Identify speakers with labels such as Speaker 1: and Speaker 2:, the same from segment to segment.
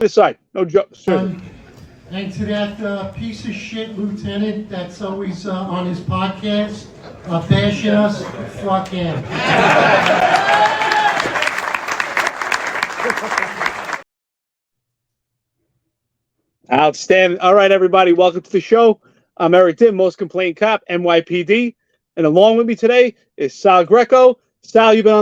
Speaker 1: This side. No joke.
Speaker 2: And to that piece of shit lieutenant that's always on his podcast bashing us, fuck him.
Speaker 1: Outstanding. All right, everybody. Welcome to the show. I'm Eric Dim, most complained cop, NYPD. And along with me today is Sal Greco. Sal, you've been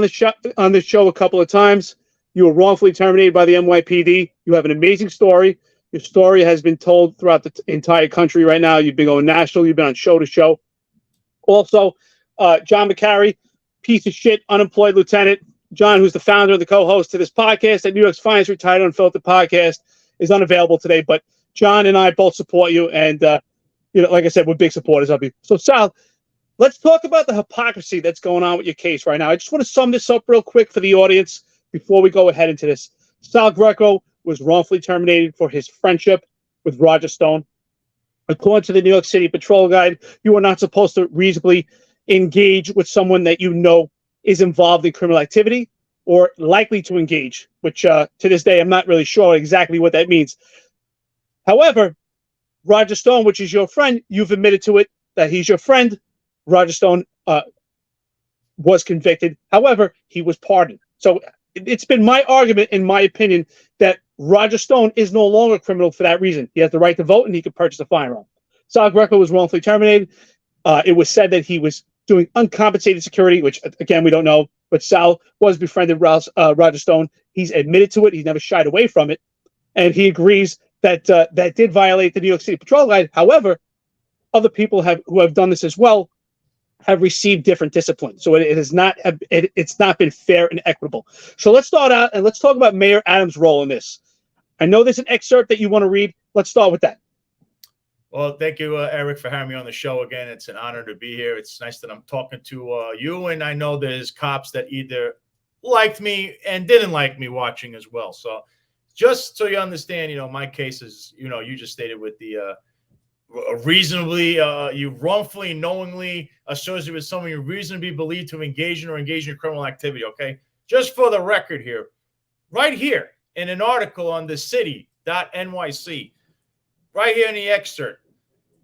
Speaker 1: on this show a couple of times. You were wrongfully terminated by the NYPD. You have an amazing story. Your story has been told throughout the entire country right now. You've been going national. You've been on show to show. Also, John McCary, piece of shit, unemployed lieutenant. John, who's the founder and the co-host to this podcast at New York's finest retired unfiltered podcast, is unavailable today. But John and I both support you. And, like I said, we're big supporters of you. So, Sal, let's talk about the hypocrisy that's going on with your case right now. I just want to sum this up real quick for the audience before we go ahead into this. Sal Greco was wrongfully terminated for his friendship with Roger Stone. According to the New York City Patrol Guide, you are not supposed to reasonably engage with someone that you know is involved in criminal activity or likely to engage, which to this day, I'm not really sure exactly what that means. However, Roger Stone, which is your friend, you've admitted to it, that he's your friend. Roger Stone was convicted. However, he was pardoned. So it's been my argument, in my opinion, that Roger Stone is no longer a criminal for that reason. He has the right to vote and he can purchase a firearm. Sal Greco was wrongfully terminated. It was said that he was doing uncompensated security, which, again, we don't know. But Sal was befriended Roger Stone. He's admitted to it. He's never shied away from it. And he agrees that that did violate the New York City Patrol Guide. However, other people who have done this as well have received different discipline. So it's not been fair and equitable. So let's start out and let's talk about Mayor Adams' role in this. I know there's an excerpt that you want to read. Let's start with that.
Speaker 3: Well, thank you, Eric, for having me on the show again. It's an honor to be here. It's nice that I'm talking to you, and I know there's cops that either liked me and didn't like me watching as well. So just so you understand, my case is, you just stated with the reasonably, you wrongfully, knowingly associated with someone you reasonably believe to engage in criminal activity, okay? Just for the record here, right here in an article on the city.nyc, right here in the excerpt,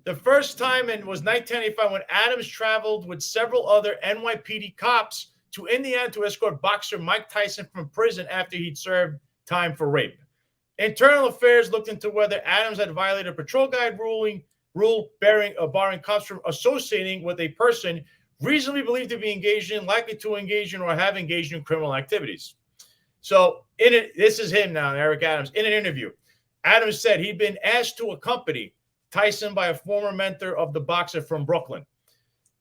Speaker 3: the first time was 1995 when Adams traveled with several other NYPD cops to Indiana to escort boxer Mike Tyson from prison after he'd served time for rape. Internal Affairs looked into whether Adams had violated a patrol guide rule barring cops from associating with a person reasonably believed to be engaged in, likely to engage in, or have engaged in criminal activities. So this is him now, Eric Adams, in an interview. Adams said he'd been asked to accompany Tyson by a former mentor of the boxer from Brooklyn.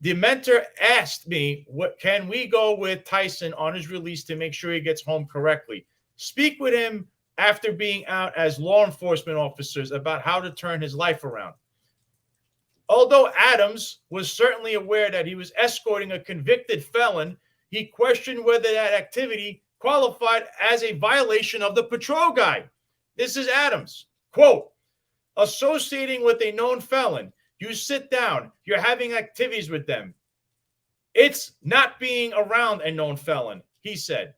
Speaker 3: The mentor asked me, can we go with Tyson on his release to make sure he gets home correctly? Speak with him after being out as law enforcement officers about how to turn his life around. Although Adams was certainly aware that he was escorting a convicted felon, he questioned whether that activity qualified as a violation of the patrol guide. This is Adams. Quote, associating with a known felon, you sit down, you're having activities with them. It's not being around a known felon, he said.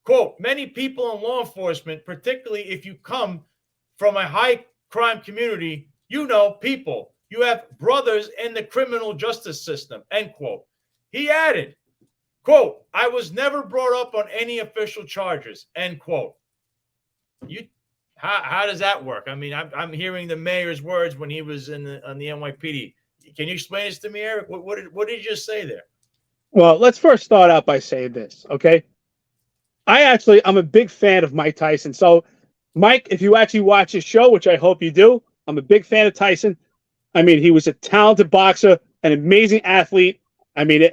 Speaker 3: Quote, many people in law enforcement, particularly if you come from a high crime community, people, you have brothers in the criminal justice system, end quote. He added, quote, I was never brought up on any official charges, end quote. How does that work? I mean, I'm hearing the mayor's words when he was on the NYPD. Can you explain this to me, Eric? What did you just say there?
Speaker 1: Well, let's first start out by saying this, okay? I'm a big fan of Mike Tyson. So, Mike, if you actually watch his show, which I hope you do, I'm a big fan of Tyson. I mean, he was a talented boxer, an amazing athlete. I mean,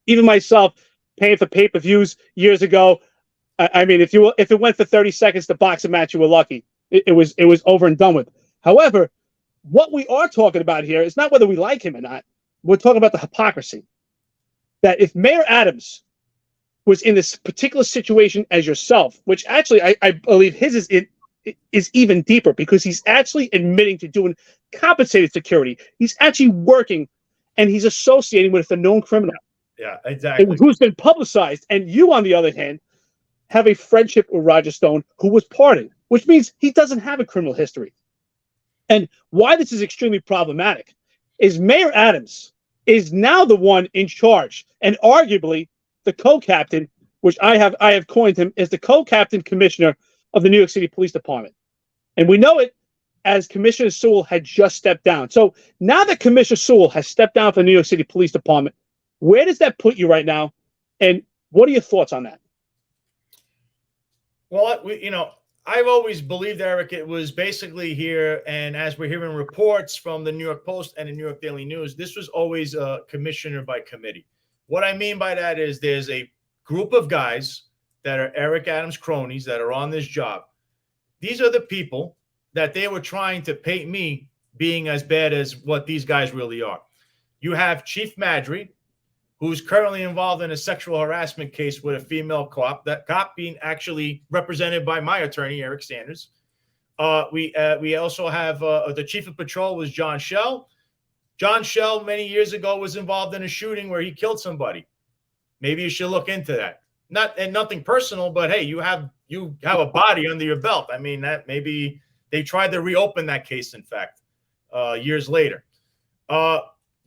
Speaker 1: even myself, paying for pay-per-views years ago, I mean, if it went for 30 seconds to box a match, you were lucky. It was over and done with. However, what we are talking about here is not whether we like him or not. We're talking about the hypocrisy. That if Mayor Adams was in this particular situation as yourself, which actually I believe his is even deeper because he's actually admitting to doing compensated security. He's actually working and he's associating with a known criminal.
Speaker 3: Yeah, exactly.
Speaker 1: Who's been publicized. And you, on the other hand, have a friendship with Roger Stone, who was pardoned, which means he doesn't have a criminal history. And why this is extremely problematic is Mayor Adams is now the one in charge and arguably the co-captain, which I have coined him as the co-captain commissioner of the New York City Police Department. And we know it as Commissioner Sewell had just stepped down. So now that Commissioner Sewell has stepped down from the New York City Police Department, where does that put you right now? And what are your thoughts on that?
Speaker 3: Well, I've always believed, Eric, it was basically here, and as we're hearing reports from the New York Post and the New York Daily News, this was always a commissioner by committee. What I mean by that is there's a group of guys that are Eric Adams cronies that are on this job. These are the people that they were trying to paint me being as bad as what these guys really are. You have Chief Madry, who's currently involved in a sexual harassment case with a female cop, that cop being actually represented by my attorney, Eric Sanders. We also have the chief of patrol was John Schell. John Schell many years ago was involved in a shooting where he killed somebody. Maybe you should look into that. Nothing personal, but hey, you have a body under your belt. I mean, that maybe they tried to reopen that case, in fact, years later.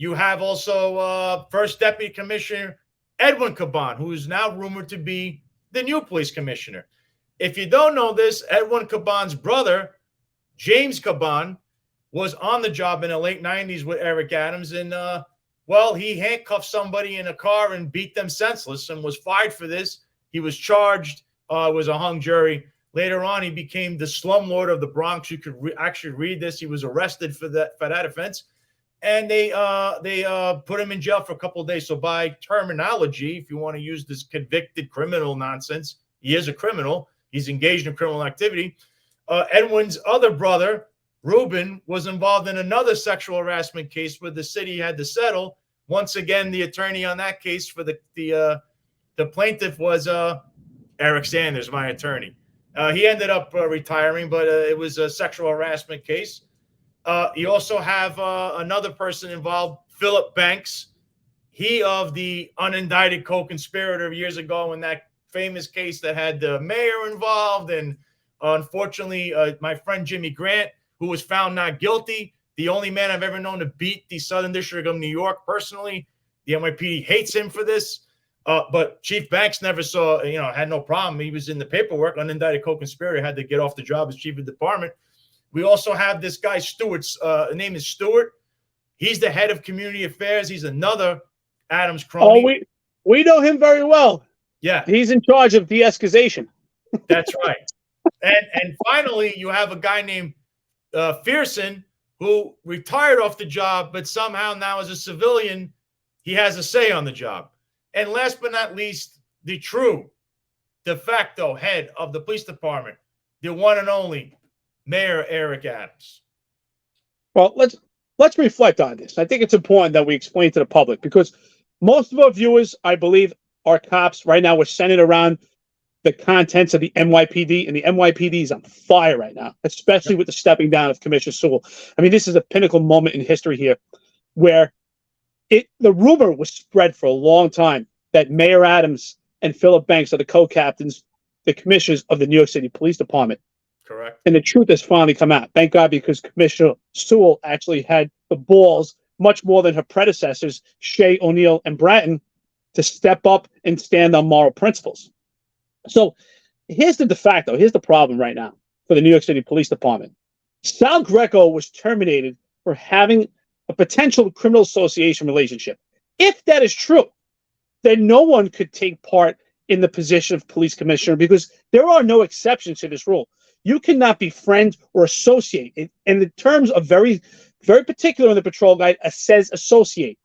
Speaker 3: You have also First Deputy Commissioner Edwin Caban, who is now rumored to be the new police commissioner. If you don't know this, Edwin Caban's brother, James Caban, was on the job in the late 90s with Eric Adams. And, he handcuffed somebody in a car and beat them senseless and was fired for this. He was charged. It was a hung jury. Later on, he became the slumlord of the Bronx. You could actually read this. He was arrested for that offense. And they put him in jail for a couple of days. So by terminology, if you want to use this convicted criminal nonsense, he is a criminal. He's engaged in criminal activity. Edwin's other brother, Reuben, was involved in another sexual harassment case where the city had to settle. Once again, the attorney on that case for the plaintiff was Eric Sanders, my attorney. He ended up retiring, but it was a sexual harassment case. You also have another person involved, Philip Banks. He of the unindicted co-conspirator years ago in that famous case that had the mayor involved. And unfortunately, my friend Jimmy Grant, who was found not guilty, the only man I've ever known to beat the Southern District of New York personally. The NYPD hates him for this. But Chief Banks never saw, had no problem. He was in the paperwork, unindicted co-conspirator, had to get off the job as chief of department. We also have this guy, Stewart's name is Stewart. He's the head of community affairs. He's another Adams crony.
Speaker 1: Oh, we know him very well.
Speaker 3: Yeah.
Speaker 1: He's in charge of de-escalation.
Speaker 3: That's right. And finally, you have a guy named Fearson, who retired off the job, but somehow now as a civilian, he has a say on the job. And last but not least, the true de facto head of the police department, the one and only Mayor Eric Adams.
Speaker 1: Well, let's reflect on this. I think it's important that we explain to the public because most of our viewers, I believe, are cops. Right now, we're centered around the contents of the NYPD, and the NYPD is on fire right now, especially with the stepping down of Commissioner Sewell. I mean, this is a pinnacle moment in history here where the rumor was spread for a long time that Mayor Adams and Philip Banks are the co-captains, the commissioners of the New York City Police Department.
Speaker 3: Correct.
Speaker 1: And the truth has finally come out. Thank God, because Commissioner Sewell actually had the balls, much more than her predecessors, Shea, O'Neill, and Bratton, to step up and stand on moral principles. So here's the de facto. Here's the problem right now for the New York City Police Department. Sal Greco was terminated for having a potential criminal association relationship. If that is true, then no one could take part in the position of police commissioner because there are no exceptions to this rule. You cannot be friends or associate. And the terms are very, very particular in the patrol guide. It says associate.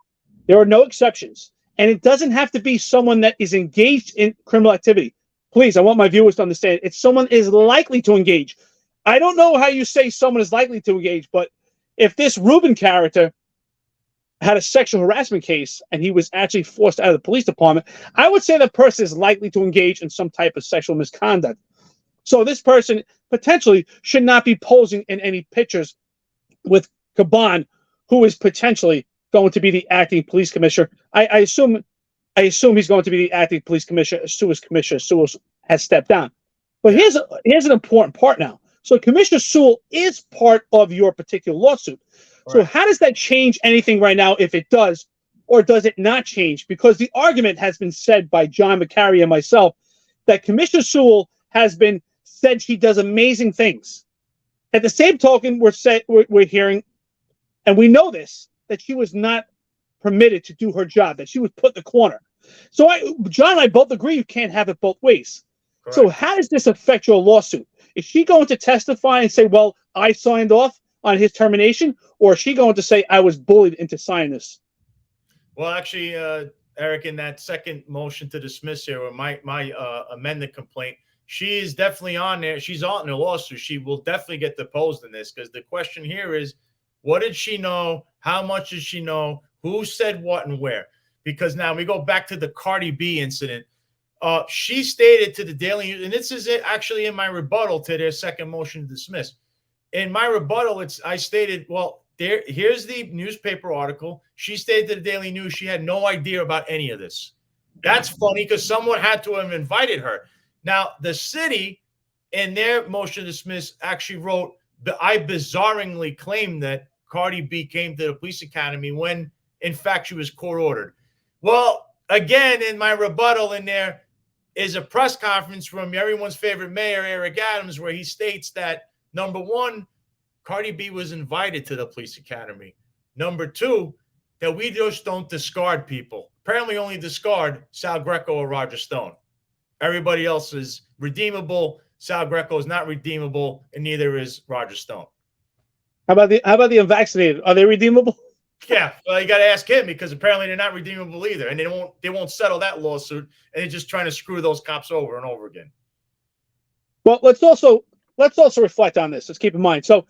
Speaker 1: There are no exceptions. And it doesn't have to be someone that is engaged in criminal activity. Please, I want my viewers to understand. It's someone is likely to engage. I don't know how you say someone is likely to engage, but if this Reuben character had a sexual harassment case and he was actually forced out of the police department, I would say that person is likely to engage in some type of sexual misconduct. So this person potentially should not be posing in any pictures with Caban, who is potentially going to be the acting police commissioner. I assume he's going to be the acting police commissioner as soon as Commissioner Sewell has stepped down. But here's an important part now. So Commissioner Sewell is part of your particular lawsuit. So how does that change anything right now, if it does, or does it not change? Because the argument has been said by John McCary and myself that Commissioner Sewell has been said she does amazing things. At the same token, we're hearing, and we know this, that she was not permitted to do her job, that she was put in the corner. So John and I both agree you can't have it both ways. Correct. So how does this affect your lawsuit? Is she going to testify and say, well, I signed off on his termination, or is she going to say I was bullied into signing this?
Speaker 3: Well, actually, Eric, in that second motion to dismiss here, or my amended complaint, she is definitely on there. She's on the lawsuit. She will definitely get deposed in this, because the question here is, what did she know? How much did she know? Who said what and where? Because now we go back to the Cardi B incident. She stated to the Daily News, and this is it actually in my rebuttal to their second motion to dismiss. In my rebuttal, I stated, well, here's the newspaper article. She stated to the Daily News she had no idea about any of this. That's funny, because someone had to have invited her. Now, the city, in their motion to dismiss, actually wrote, I bizarrely claimed that Cardi B came to the police academy when, in fact, she was court-ordered. Well, again, in my rebuttal in there is a press conference from everyone's favorite mayor, Eric Adams, where he states that, number one, Cardi B was invited to the police academy. Number two, that we just don't discard people. Apparently only discard Sal Greco or Roger Stone. Everybody else is redeemable. Sal Greco is not redeemable, and neither is Roger Stone.
Speaker 1: How about the unvaccinated? Are they redeemable?
Speaker 3: Yeah, well, you got to ask him, because apparently they're not redeemable either, and they won't settle that lawsuit, and they're just trying to screw those cops over and over again.
Speaker 1: Well, let's also reflect on this. Let's keep in mind. So,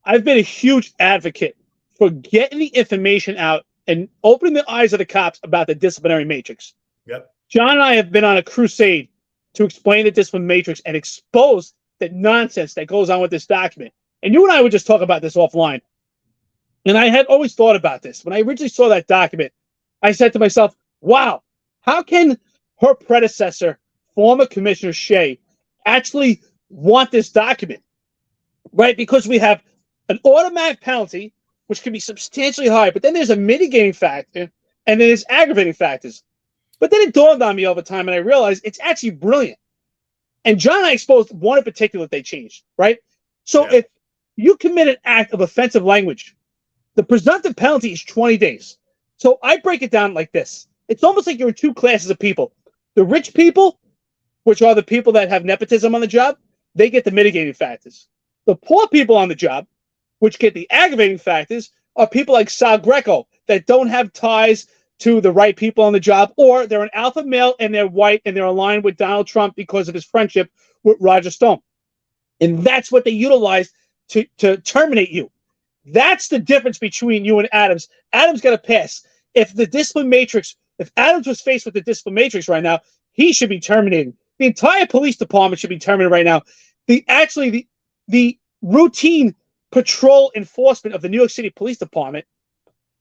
Speaker 1: I've been a huge advocate for getting the information out and opening the eyes of the cops about the disciplinary matrix.
Speaker 3: Yep.
Speaker 1: John and I have been on a crusade to explain the disciplinary matrix and expose the nonsense that goes on with this document. And you and I would just talk about this offline. And I had always thought about this. When I originally saw that document, I said to myself, wow, how can her predecessor, former Commissioner Shea, actually want this document? Right? Because we have an automatic penalty, which can be substantially higher, but then there's a mitigating factor, and then there's aggravating factors. But then it dawned on me over time, and I realized it's actually brilliant. And John and I exposed one in particular that they changed, right? So if you commit an act of offensive language, the presumptive penalty is 20 days. So I break it down like this. It's almost like you're in two classes of people. The rich people, which are the people that have nepotism on the job, they get the mitigating factors. The poor people on the job, which get the aggravating factors, are people like Sal Greco that don't have ties to the right people on the job, or they're an alpha male and they're white and they're aligned with Donald Trump because of his friendship with Roger Stone. And that's what they utilize to terminate you. That's the difference between you and Adams. Adams got to pass. If Adams was faced with the discipline matrix right now, he should be terminated. The entire police department should be terminated right now. The routine patrol enforcement of the New York City Police Department,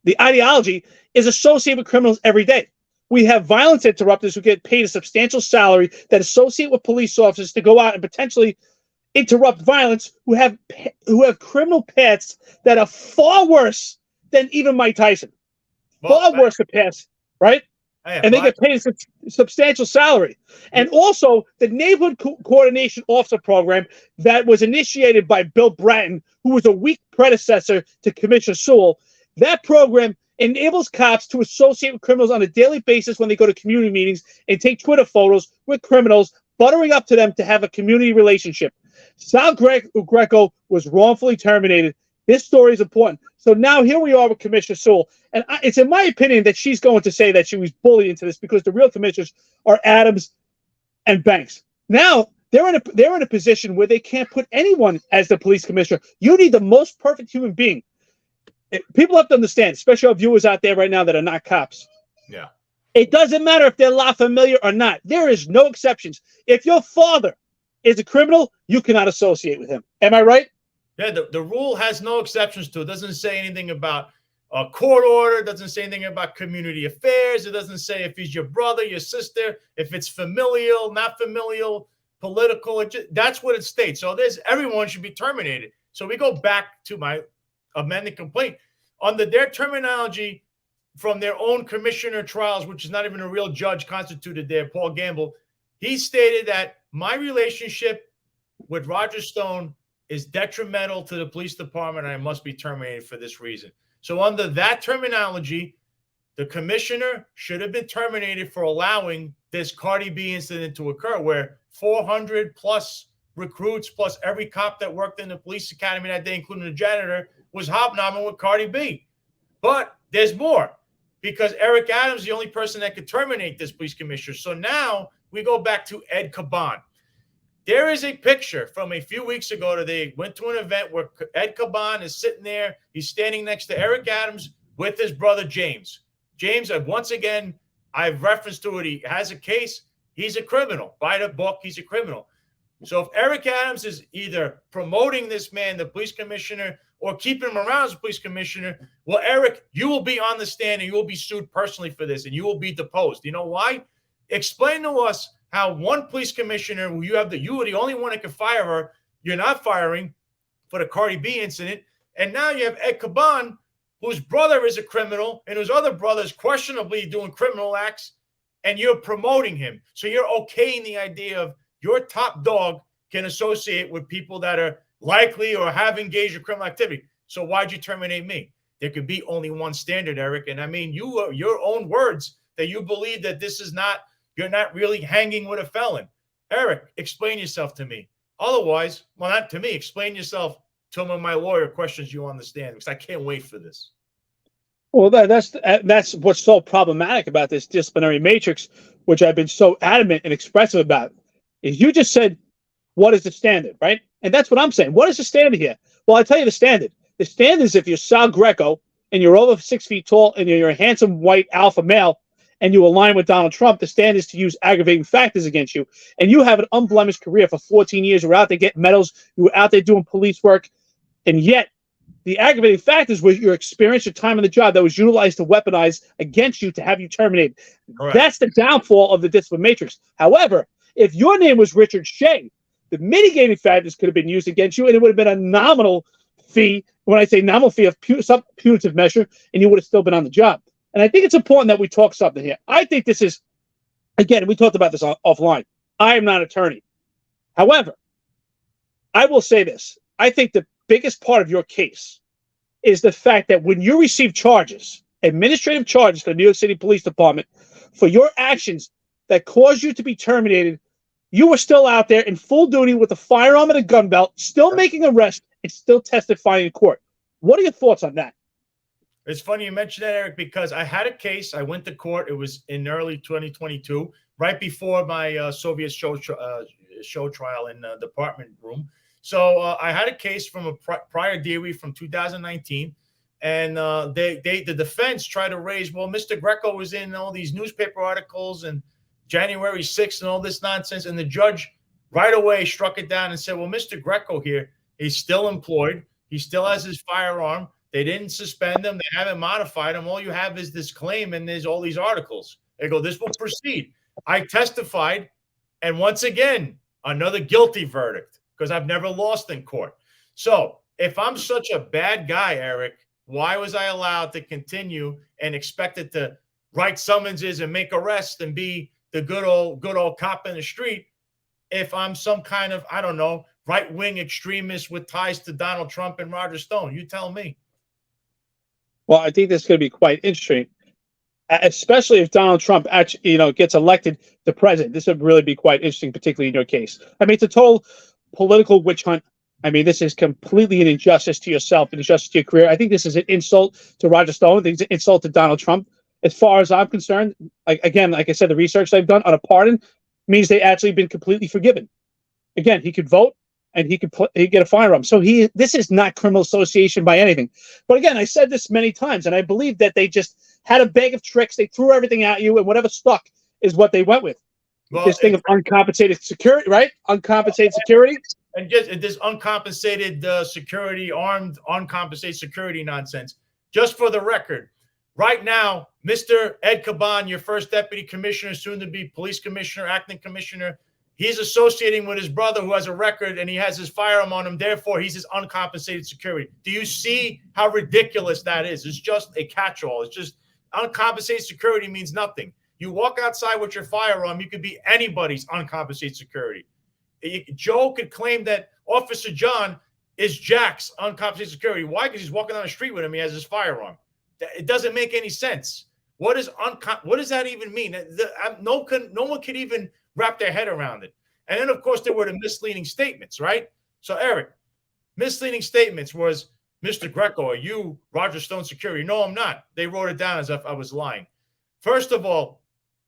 Speaker 1: the ideology is associated with criminals every day. We have violence interrupters who get paid a substantial salary that associate with police officers to go out and potentially interrupt violence, who have criminal pasts that are far worse than even Mike Tyson. Far worse than pasts, right? And they get paid a substantial salary. And also the Neighborhood Coordination Officer Program that was initiated by Bill Bratton, who was a weak predecessor to Commissioner Sewell. That program enables cops to associate with criminals on a daily basis when they go to community meetings and take Twitter photos with criminals, buttering up to them to have a community relationship. Sal Greco was wrongfully terminated. This story is important. So now here we are with Commissioner Sewell. And it's in my opinion that she's going to say that she was bullied into this, because the real commissioners are Adams and Banks. Now they're in a position where they can't put anyone as the police commissioner. You need the most perfect human being. People have to understand, especially our viewers out there right now that are not cops.
Speaker 3: Yeah.
Speaker 1: It doesn't matter if they're La Familia or not. There is no exceptions. If your father is a criminal, you cannot associate with him. Am I right?
Speaker 3: Yeah, the rule has no exceptions to it. It doesn't say anything about a court order. It doesn't say anything about community affairs. It doesn't say if he's your brother, your sister, if it's familial, not familial. political. That's what it states. So everyone should be terminated. So we go back to my amended complaint. Under their terminology from their own commissioner trials, which is not even a real judge constituted there, Paul Gamble, he stated that my relationship with Roger Stone is detrimental to the police department and I must be terminated for this reason. So under that terminology, the commissioner should have been terminated for allowing this Cardi B incident to occur where 400 plus recruits plus every cop that worked in the police academy that day, including the janitor, was hobnobbing with Cardi B. But there's more because Eric Adams is the only person that could terminate this police commissioner. So now we go back to Ed Caban. There is a picture from a few weeks ago that they went to an event where Ed Caban is sitting there. He's standing next to Eric Adams with his brother James. James, once again, I've referenced to it. He has a case. He's a criminal. By the book, he's a criminal. So if Eric Adams is either promoting this man, the police commissioner, or keeping him around as a police commissioner, well, Eric, you will be on the stand and you will be sued personally for this and you will be deposed. You know why? Explain to us how one police commissioner, who you are the only one that can fire her, you're not firing for the Cardi B incident. And now you have Ed Caban, whose brother is a criminal and whose other brother is questionably doing criminal acts, and you're promoting him. So you're okaying the idea of your top dog can associate with people that are likely or have engaged in criminal activity. So why'd you terminate me? There could be only one standard, Eric. And I mean, your own words that you believe that this is not, you're not really hanging with a felon. Eric, explain yourself to me. Otherwise, well, not to me, explain yourself to one of my lawyer questions you understand, because I can't wait for this.
Speaker 1: Well, that's what's so problematic about this disciplinary matrix, which I've been so adamant and expressive about, is you just said, what is the standard, right? And that's what I'm saying. What is the standard here? Well, I tell you the standard. The standard is if you're Sal Greco and you're over 6 feet tall and you're a handsome white alpha male and you align with Donald Trump, the standard is to use aggravating factors against you. And you have an unblemished career for 14 years. You were out there getting medals. You were out there doing police work. And yet the aggravating factors was your experience, your time on the job that was utilized to weaponize against you to have you terminated. Correct. That's the downfall of the discipline matrix. However, if your name was Richard Shea, the mitigating factors could have been used against you, and it would have been a nominal fee. When I say nominal fee of some punitive measure, and you would have still been on the job. And I think it's important that we talk something here. I think this is, again, we talked about this offline. I am not an attorney. However, I will say this. I think the biggest part of your case is the fact that when you receive charges, administrative charges for the New York City Police Department, for your actions that caused you to be terminated, you were still out there in full duty with a firearm and a gun belt, still making arrests and still testifying in court. What are your thoughts on that?
Speaker 3: It's funny you mentioned that, Eric, because I had a case. I went to court. It was in early 2022, right before my Soviet show trial in the department room. So I had a case from a prior DOE from 2019, and the defense tried to raise, well, Mr. Greco was in all these newspaper articles and January 6th and all this nonsense. And the judge right away struck it down and said, well, Mr. Greco here, he's still employed. He still has his firearm. They didn't suspend him. They haven't modified him. All you have is this claim and there's all these articles. They go, this will proceed. I testified. And once again, another guilty verdict because I've never lost in court. So if I'm such a bad guy, Eric, why was I allowed to continue and expected to write summonses and make arrests and be the good old cop in the street if I'm some kind of, I don't know, right-wing extremist with ties to Donald Trump and Roger Stone? You tell me.
Speaker 1: Well, I think this is going to be quite interesting, especially if Donald Trump actually, gets elected the president. This would really be quite interesting, particularly in your case. I mean, it's a total political witch hunt. I mean, this is completely an injustice to yourself, an injustice to your career. I think this is an insult to Roger Stone. I think it's an insult to Donald Trump. As far as I'm concerned, like I said, the research I've done on a pardon means they actually been completely forgiven. Again, he could vote and he could get a firearm. So this is not criminal association by anything. But again, I said this many times, and I believe that they just had a bag of tricks. They threw everything at you, and whatever stuck is what they went with. Well, this thing of uncompensated security, right? Uncompensated security.
Speaker 3: And just this uncompensated security, armed, uncompensated security nonsense. Just for the record, right now, Mr. Ed Caban, your first deputy commissioner, soon to be police commissioner, acting commissioner, He's associating with his brother who has a record and he has his firearm on him. Therefore, he's his uncompensated security. Do you see how ridiculous that is? It's just a catch-all. It's just uncompensated security means nothing. You walk outside with your firearm, you could be anybody's uncompensated security. Joe could claim that Officer John is Jack's uncompensated security. Why? Because he's walking down the street with him. He has his firearm. It doesn't make any sense. What does that even mean? No one could even wrap their head around it. And then, of course, there were the misleading statements, right? So, Eric, misleading statements was, Mr. Greco, are you Roger Stone security? No, I'm not. They wrote it down as if I was lying. First of all,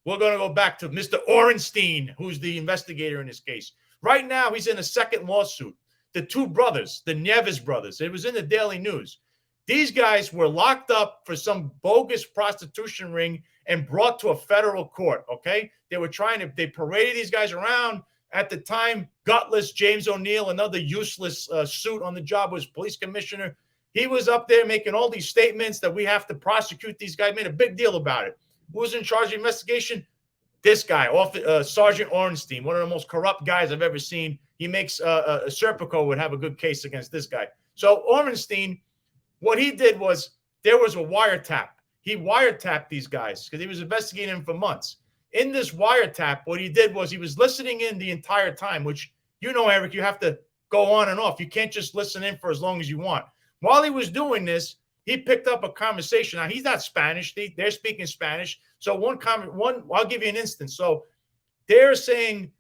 Speaker 3: we're going to go back to Mr. Orenstein, who's the investigator in this case. Right now, he's in a second lawsuit. The two brothers, the Nieves brothers, it was in the Daily News. These guys were locked up for some bogus prostitution ring and brought to a federal court, okay? They paraded these guys around. At the time, gutless James O'Neill, another useless suit on the job, was police commissioner. He was up there making all these statements that we have to prosecute these guys, made a big deal about it. Who was in charge of the investigation? This guy, Sergeant Orenstein, one of the most corrupt guys I've ever seen. He makes Serpico would have a good case against this guy. So Orenstein, what he did was there was a wiretap. He wiretapped these guys because he was investigating them for months. In this wiretap, what he did was he was listening in the entire time, which, you know, Eric, you have to go on and off. You can't just listen in for as long as you want. While he was doing this, he picked up a conversation. Now, he's not Spanish. They're speaking Spanish. So I'll give you an instance. So he's saying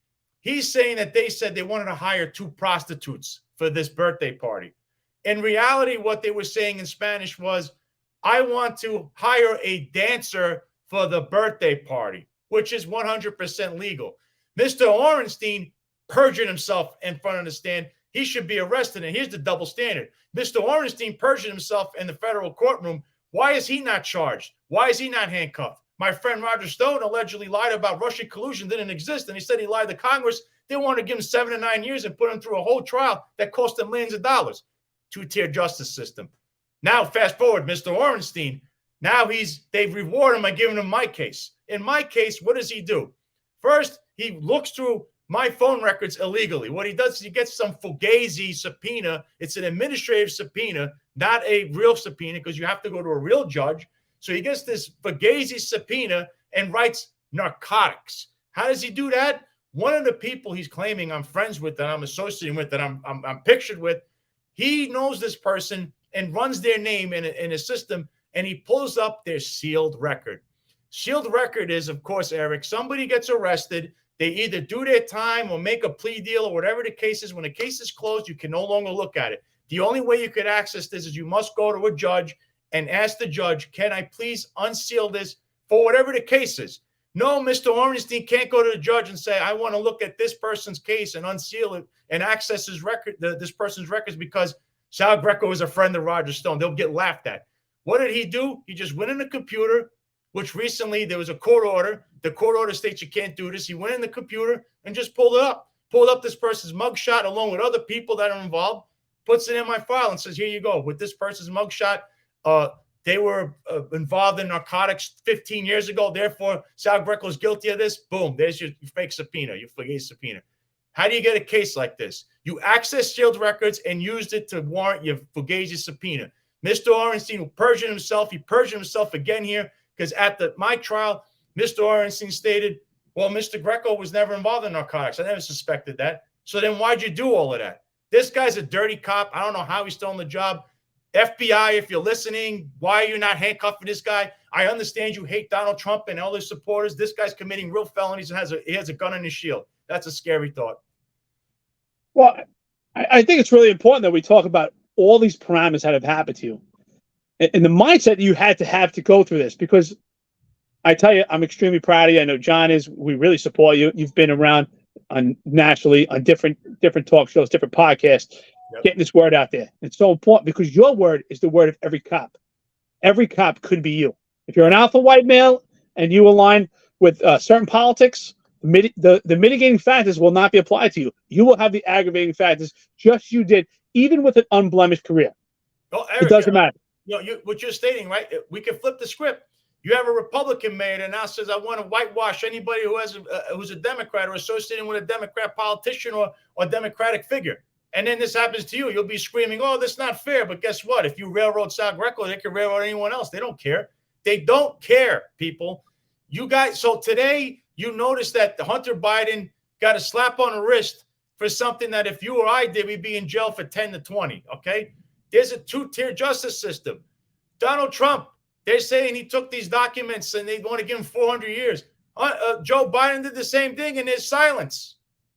Speaker 3: that they said they wanted to hire 2 prostitutes for this birthday party. In reality, what they were saying in Spanish was, I want to hire a dancer for the birthday party, which is 100% legal. Mr. Orenstein perjured himself in front of the stand. He should be arrested. And here's the double standard. Mr. Orenstein perjured himself in the federal courtroom. Why is he not charged? Why is he not handcuffed? My friend Roger Stone allegedly lied about Russian collusion didn't exist, and he said he lied to Congress. They wanted to give him 7 to 9 years and put him through a whole trial that cost him millions of dollars. 2-tier justice system. Now, fast forward, Mr. Orenstein. Now they've rewarded him by giving him my case. In my case, what does he do? First, he looks through my phone records illegally. What he does is he gets some fugazi subpoena. It's an administrative subpoena, not a real subpoena, because you have to go to a real judge. So he gets this fugazi subpoena and writes narcotics. How does he do that? One of the people he's claiming I'm friends with, that I'm associating with, that I'm pictured with, he knows this person and runs their name in a system, and he pulls up their sealed record. Sealed record is, of course, Eric, somebody gets arrested. They either do their time or make a plea deal or whatever the case is. When the case is closed, you can no longer look at it. The only way you could access this is you must go to a judge and ask the judge, can I please unseal this for whatever the case is? No, Mr. Orenstein can't go to the judge and say, I want to look at this person's case and unseal it and access his record, this person's records, because Sal Greco is a friend of Roger Stone. They'll get laughed at. What did he do? He just went in the computer, which recently there was a court order. The court order states you can't do this. He went in the computer and just pulled up this person's mugshot along with other people that are involved, puts it in my file and says, here you go. With this person's mugshot, they were involved in narcotics 15 years ago. Therefore, Sal Greco is guilty of this. Boom, there's your fake subpoena, your fugazi subpoena. How do you get a case like this? You access sealed records and used it to warrant your fugazi subpoena. Mr. Orenstein, who perjured himself, he perjured himself again here, because at my trial, Mr. Orenstein stated, well, Mr. Greco was never involved in narcotics. I never suspected that. So then why'd you do all of that? This guy's a dirty cop. I don't know how he's still on the job. FBI, if you're listening, why are you not handcuffing this guy? I understand you hate Donald Trump and all his supporters. This guy's committing real felonies and he has a gun in his shield. That's a scary thought.
Speaker 1: Well, I think it's really important that we talk about all these parameters that have happened to you and the mindset you had to go through this, because I tell you, I'm extremely proud of you. I know John is. We really support you. You've been around nationally on different talk shows, different podcasts, getting this word out there. It's so important because your word is the word of every cop. Every cop could be you. If you're an alpha white male and you align with certain politics, the mitigating factors will not be applied to you. You will have the aggravating factors, just you did, even with an unblemished career.
Speaker 3: Well, Eric,
Speaker 1: it doesn't matter.
Speaker 3: What you're stating, right? We can flip the script. You have a Republican mayor that now says, I want to whitewash anybody who has who's a Democrat or associated with a Democrat politician or Democratic figure. And then this happens to you. You'll be screaming, oh, that's not fair. But guess what? If you railroad Sal Greco, they can railroad anyone else. They don't care. They don't care, people. You guys, so today you notice that the Hunter Biden got a slap on the wrist for something that if you or I did, we'd be in jail for 10 to 20, okay? There's a two-tier justice system. Donald Trump, they're saying he took these documents and they want to give him 400 years. Joe Biden did the same thing and there's silence.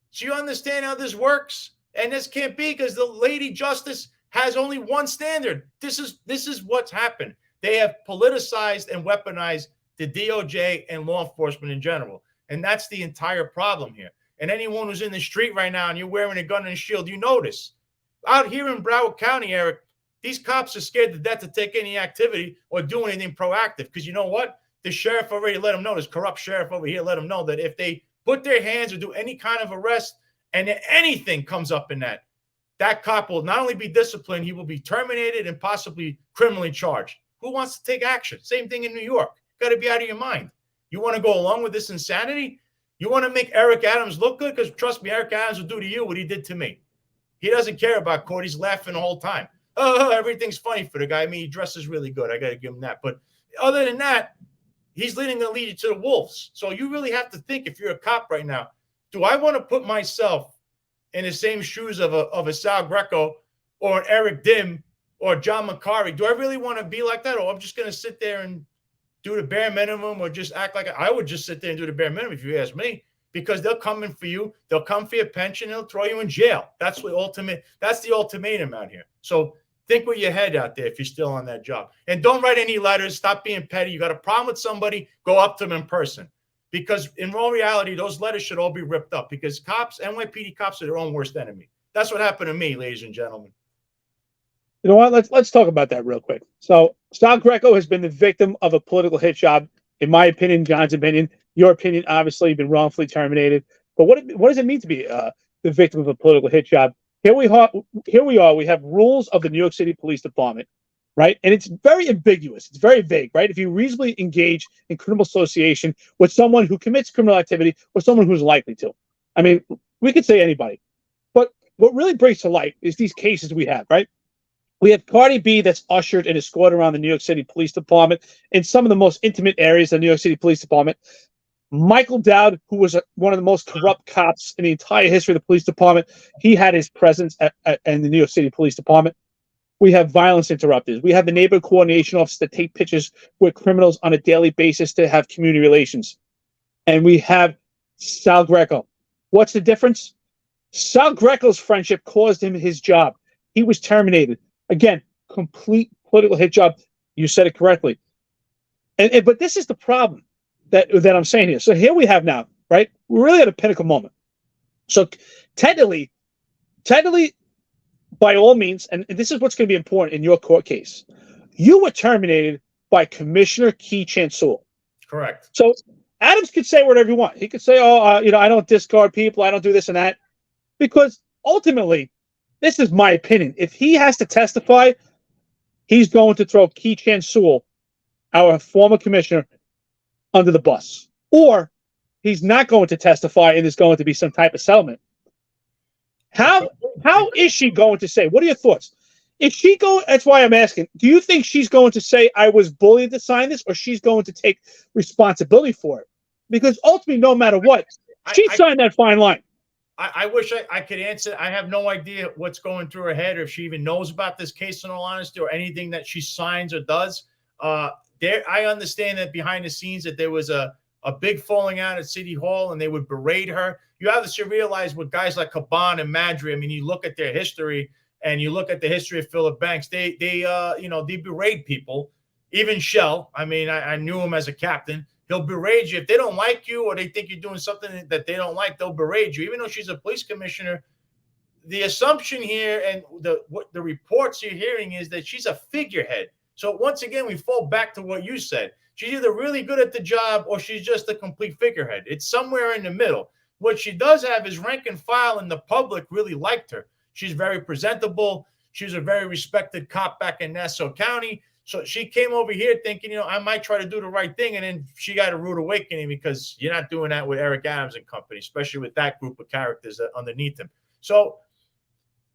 Speaker 3: So you understand how this works? And this can't be because the lady justice has only one standard. This is what's happened. They have politicized and weaponized the DOJ and law enforcement in general. And that's the entire problem here. And anyone who's in the street right now and you're wearing a gun and a shield, you notice. Out here in Broward County, Eric, these cops are scared to death to take any activity or do anything proactive. Because you know what? The sheriff already let them know, this corrupt sheriff over here let them know that if they put their hands or do any kind of arrest and anything comes up in that, that cop will not only be disciplined, he will be terminated and possibly criminally charged. Who wants to take action? Same thing in New York. Got to be out of your mind. You want to go along with this insanity? You want to make Eric Adams look good? Because trust me, Eric Adams will do to you what he did to me. He doesn't care about court. He's laughing the whole time. Oh, everything's funny for the guy. I mean, he dresses really good. I got to give him that. But other than that, he's going to lead you to the wolves. So you really have to think, if you're a cop right now, do I want to put myself in the same shoes of a Sal Greco or an Eric Dim or John McCarry? Do I really want to be like that? Or I'm just going to sit there and do the bare minimum or just act like I would just sit there and do the bare minimum if you ask me, because they'll come in for you. They'll come for your pension. They'll throw you in jail. That's the ultimatum out here. So think with your head out there if you're still on that job. And don't write any letters. Stop being petty. You got a problem with somebody, go up to them in person. Because in all reality, those letters should all be ripped up because cops, NYPD cops, are their own worst enemy. That's what happened to me, ladies and gentlemen.
Speaker 1: You know what? Let's talk about that real quick. So Sal Greco has been the victim of a political hit job, in my opinion, John's opinion. Your opinion, obviously, you've been wrongfully terminated. But what does it mean to be the victim of a political hit job? Here we are. We have rules of the New York City Police Department, right? And it's very ambiguous. It's very vague, right? If you reasonably engage in criminal association with someone who commits criminal activity or someone who's likely to. I mean, we could say anybody. But what really brings to light is these cases we have, right? We have Cardi B that's ushered and escorted around the New York City Police Department in some of the most intimate areas of the New York City Police Department. Michael Dowd, who was one of the most corrupt cops in the entire history of the police department, he had his presence in the New York City Police Department. We have violence interrupters. We have the neighborhood coordination officers that take pictures with criminals on a daily basis to have community relations. And we have Sal Greco. What's the difference? Sal Greco's friendship caused him his job. He was terminated. Again, complete political hit job. You said it correctly. But this is the problem that I'm saying here. So here we have now, right? We're really at a pinnacle moment. So technically, by all means, and this is what's going to be important in your court case, you were terminated by Commissioner Key Chansul.
Speaker 3: Correct.
Speaker 1: So Adams could say whatever you want. He could say, I don't discard people. I don't do this and that. Because ultimately, this is my opinion. If he has to testify, he's going to throw Key Chansul, our former commissioner, under the bus. Or he's not going to testify and there's going to be some type of settlement. How is she going to say? What are your thoughts? If she that's why I'm asking, do you think she's going to say I was bullied to sign this, or she's going to take responsibility for it? Because ultimately, no matter what, she signed that fine line.
Speaker 3: I wish I could answer. I have no idea what's going through her head, or if she even knows about this case, in all honesty, or anything that she signs or does. I understand that behind the scenes that there was a big falling out at City Hall and they would berate her. You have to realize with guys like Caban and Madry, I mean, you look at their history and you look at the history of Philip Banks, they berate people. Even Shell, I mean, I knew him as a captain. He'll berate you. If they don't like you or they think you're doing something that they don't like, they'll berate you. Even though she's a police commissioner, the assumption here and what the reports you're hearing is that she's a figurehead. So once again, we fall back to what you said. She's either really good at the job or she's just a complete figurehead. It's somewhere in the middle. What she does have is rank and file, and the public really liked her. She's very presentable. She's a very respected cop back in Nassau County. So she came over here thinking, I might try to do the right thing. And then she got a rude awakening because you're not doing that with Eric Adams and company, especially with that group of characters that underneath him. So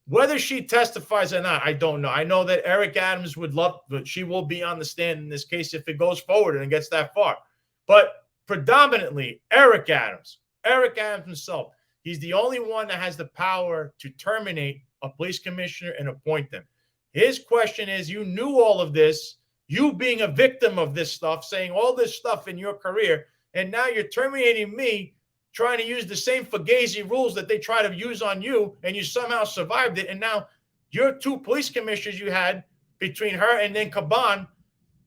Speaker 3: whether she testifies or not, I don't know. I know that Eric Adams would love, but she will be on the stand in this case if it goes forward and it gets that far. But predominantly, Eric Adams himself, he's the only one that has the power to terminate a police commissioner and appoint them. His question is, you knew all of this, you being a victim of this stuff, saying all this stuff in your career, and now you're terminating me, trying to use the same Fugazi rules that they try to use on you, and you somehow survived it. And now your two police commissioners you had between her and then Caban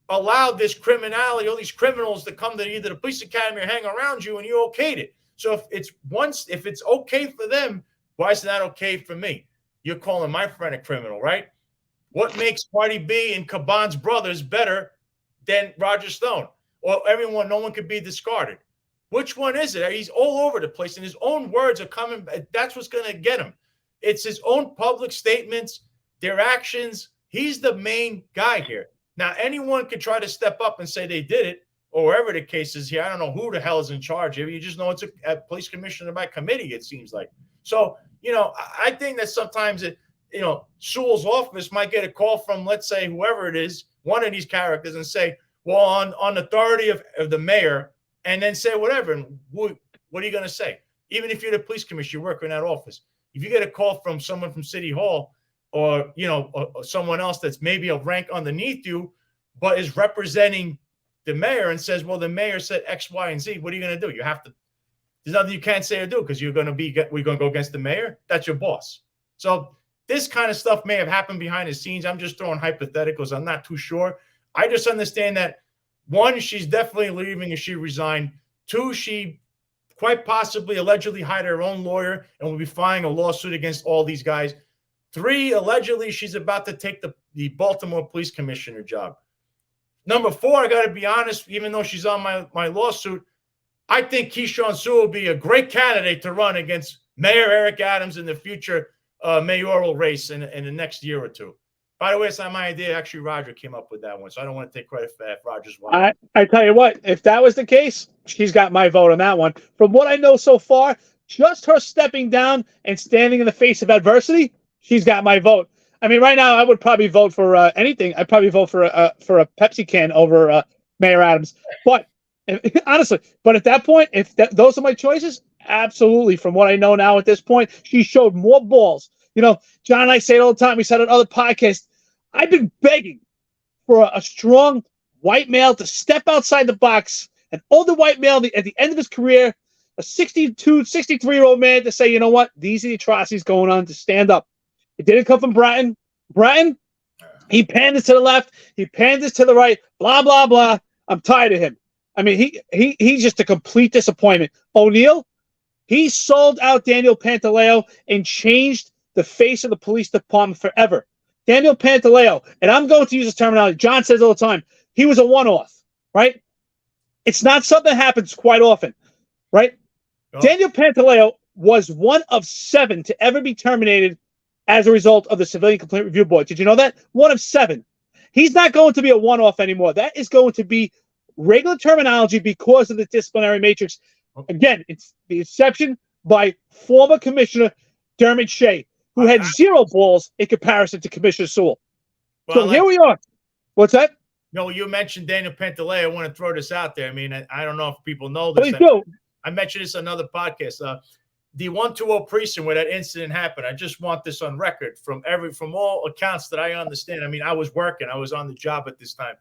Speaker 3: allowed this criminality, all these criminals to come to either the police academy or hang around you, and you okayed it. So if it's okay for them, why is that okay for me? You're calling my friend a criminal, right? What makes Cardi B and Caban's brothers better than Roger Stone? Or no one could be discarded. Which one is it? He's all over the place, and his own words are coming. That's what's going to get him. It's his own public statements, their actions. He's the main guy here. Now, anyone could try to step up and say they did it, or wherever the case is here. I don't know who the hell is in charge here. You just know it's a police commissioner by committee, it seems like. So, I think that sometimes Sewell's office might get a call from, let's say, whoever it is, one of these characters, and say, well, on authority of the mayor, and then say whatever. And what are you going to say? Even if you're the police commissioner, you work in that office. If you get a call from someone from City Hall or someone else that's maybe a rank underneath you, but is representing the mayor and says, well, the mayor said X, Y, and Z, what are you going to do? There's nothing you can't say or do because we're going to go against the mayor. That's your boss. So this kind of stuff may have happened behind the scenes. I'm just throwing hypotheticals. I'm not too sure. I just understand that, one, she's definitely leaving if she resigned. Two, she quite possibly allegedly hired her own lawyer and will be filing a lawsuit against all these guys. Three, allegedly she's about to take the Baltimore police commissioner job. Number four, I got to be honest, even though she's on my lawsuit, I think Keyshawn Sewell will be a great candidate to run against Mayor Eric Adams in the future mayoral race in the next year or two. By the way, it's not my idea. Actually, Roger came up with that one, so I don't want to take credit for that. Roger's wife.
Speaker 1: I tell you what, if that was the case, she's got my vote on that one. From what I know so far, just her stepping down and standing in the face of adversity, she's got my vote. I mean, right now, I would probably vote for anything. I'd probably vote for a Pepsi can over Mayor Adams. But honestly, at that point, if those are my choices, absolutely. From what I know now at this point, she showed more balls. John and I say it all the time. We said on other podcasts, I've been begging for a strong white male to step outside the box, an older white male at the end of his career, a 62, 63-year-old man to say, you know what, these are the atrocities going on, to stand up. It didn't come from Bratton. Bratton, he panders to the left, he panders to the right, blah, blah, blah. I'm tired of him. I mean, he's just a complete disappointment. O'Neill, he sold out Daniel Pantaleo and changed the face of the police department forever. Daniel Pantaleo, and I'm going to use this terminology, John says all the time, he was a one-off, right? It's not something that happens quite often, right? Oh. Daniel Pantaleo was one of 7 to ever be terminated as a result of the Civilian Complaint Review Board. Did you know that? 1 of 7. He's not going to be a one-off anymore. That is going to be regular terminology because of the disciplinary matrix. Again, it's the exception by former Commissioner Dermot Shea, who had 0 balls in comparison to Commissioner Sewell. Well, so here we are. What's that?
Speaker 3: No, you mentioned Daniel Pantaleo. I want to throw this out there. I mean, I don't know if people know this.
Speaker 1: Please do.
Speaker 3: I mentioned this on another podcast. The 120 precinct where that incident happened. I just want this on record from all accounts that I understand. I mean, I was working. I was on the job at this time.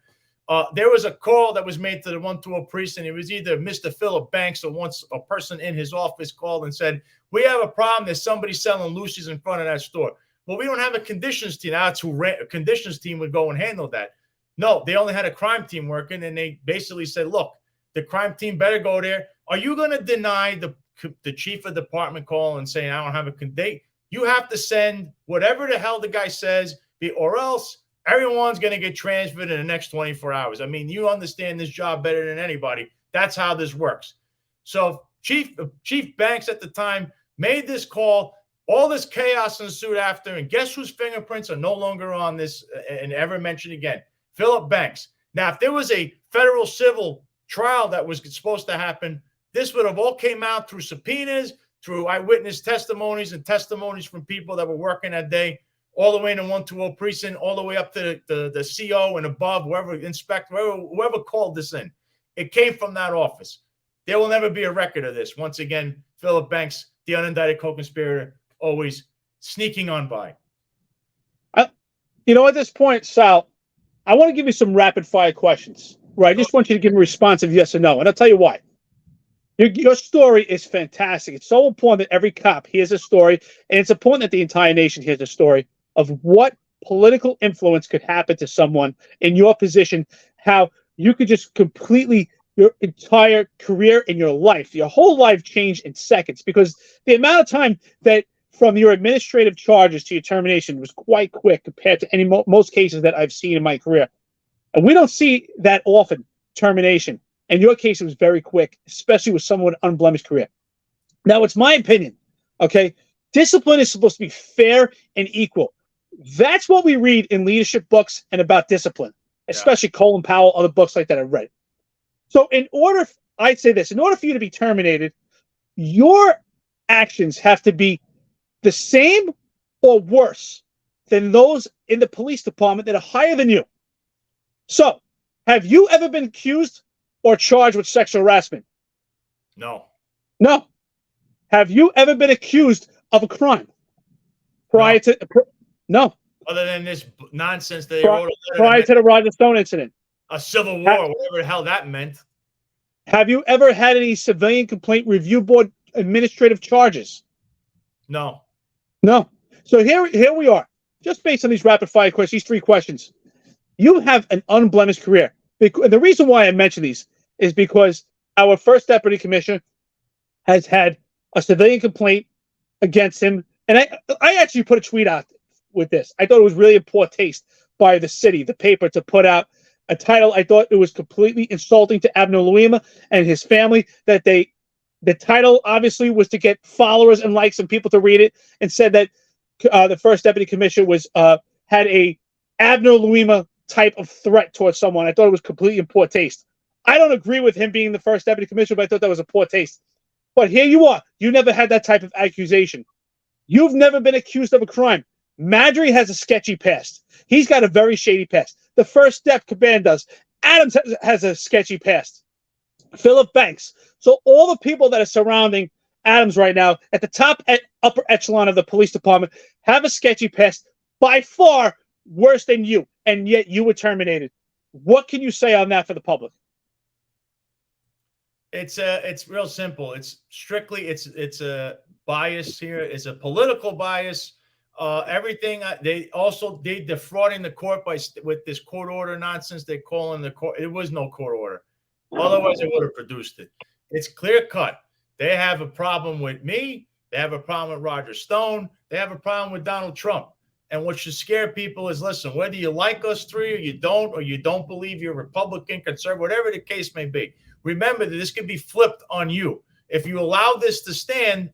Speaker 3: There was a call that was made to the 120 precinct. It was either Mr. Philip Banks or once a person in his office called and said, we have a problem. There's somebody selling Lucy's in front of that store. Well, we don't have a conditions team. That's who a conditions team would go and handle that. No, they only had a crime team working, and they basically said, look, the crime team better go there. Are you going to deny the chief of department call and saying, I don't have a date? You have to send whatever the hell the guy says, or else everyone's going to get transferred in the next 24 hours. I mean, you understand this job better than anybody. That's how this works. So Chief Banks at the time made this call. All this chaos ensued after, and guess whose fingerprints are no longer on this and ever mentioned again? Philip Banks. Now, if there was a federal civil trial that was supposed to happen, this would have all came out through subpoenas, through eyewitness testimonies and testimonies from people that were working that day, all the way in the 120 precinct, all the way up to the CO and above, whoever inspector, whoever called this in. It came from that office. There will never be a record of this. Once again, Philip Banks, the unindicted co-conspirator, always sneaking on by.
Speaker 1: At this point, Sal, I want to give you some rapid-fire questions, where I just want you to give me a responsive yes or no, and I'll tell you why. Your story is fantastic. It's so important that every cop hears a story, and it's important that the entire nation hears a story of what political influence could happen to someone in your position, how you could just completely, your entire career in your life, your whole life changed in seconds, because the amount of time that from your administrative charges to your termination was quite quick compared to most cases that I've seen in my career. And we don't see that often, termination. In your case, it was very quick, especially with someone with an unblemished career. Now, it's my opinion, okay? Discipline is supposed to be fair and equal. That's what we read in leadership books and about discipline, especially Colin Powell, other books like that I've read. So I'd say this, in order for you to be terminated, your actions have to be the same or worse than those in the police department that are higher than you. So, have you ever been accused or charged with sexual harassment?
Speaker 3: No.
Speaker 1: No. Have you ever been accused of a crime prior to? No.
Speaker 3: Other than this nonsense that they
Speaker 1: Prior,
Speaker 3: wrote
Speaker 1: prior to the Roger Stone incident.
Speaker 3: A civil war, whatever the hell that meant.
Speaker 1: Have you ever had any civilian complaint review board administrative charges?
Speaker 3: No.
Speaker 1: No. So here we are. Just based on these rapid fire questions, these 3 questions. You have an unblemished career. The reason why I mention these is because our first deputy commissioner has had a civilian complaint against him. And I actually put a tweet out with this. I thought it was really in poor taste by the city, the paper, to put out a title. I thought it was completely insulting to Abner Louima and his family that the title obviously was to get followers and likes and people to read it, and said that the first deputy commissioner was had a Abner Louima type of threat towards someone. I thought it was completely in poor taste. I don't agree with him being the first deputy commissioner, but I thought that was a poor taste. But here you are. You never had that type of accusation. You've never been accused of a crime. Madry has a sketchy past. He's got a very shady past. The first step command does. Adams has a sketchy past. Philip Banks. So all the people that are surrounding Adams right now at the top upper echelon of the police department have a sketchy past, by far worse than you, and yet you were terminated. What can you say on that for the public?
Speaker 3: It's real simple. It's strictly it's a bias here. It's a political bias. Everything they defrauding the court with this court order nonsense. They call in the court. It was no court order. Otherwise, they would have produced it. It's clear cut. They have a problem with me. They have a problem with Roger Stone. They have a problem with Donald Trump. And what should scare people is, listen, whether you like us 3 or you don't believe you're Republican, conservative, whatever the case may be, remember that this can be flipped on you. If you allow this to stand,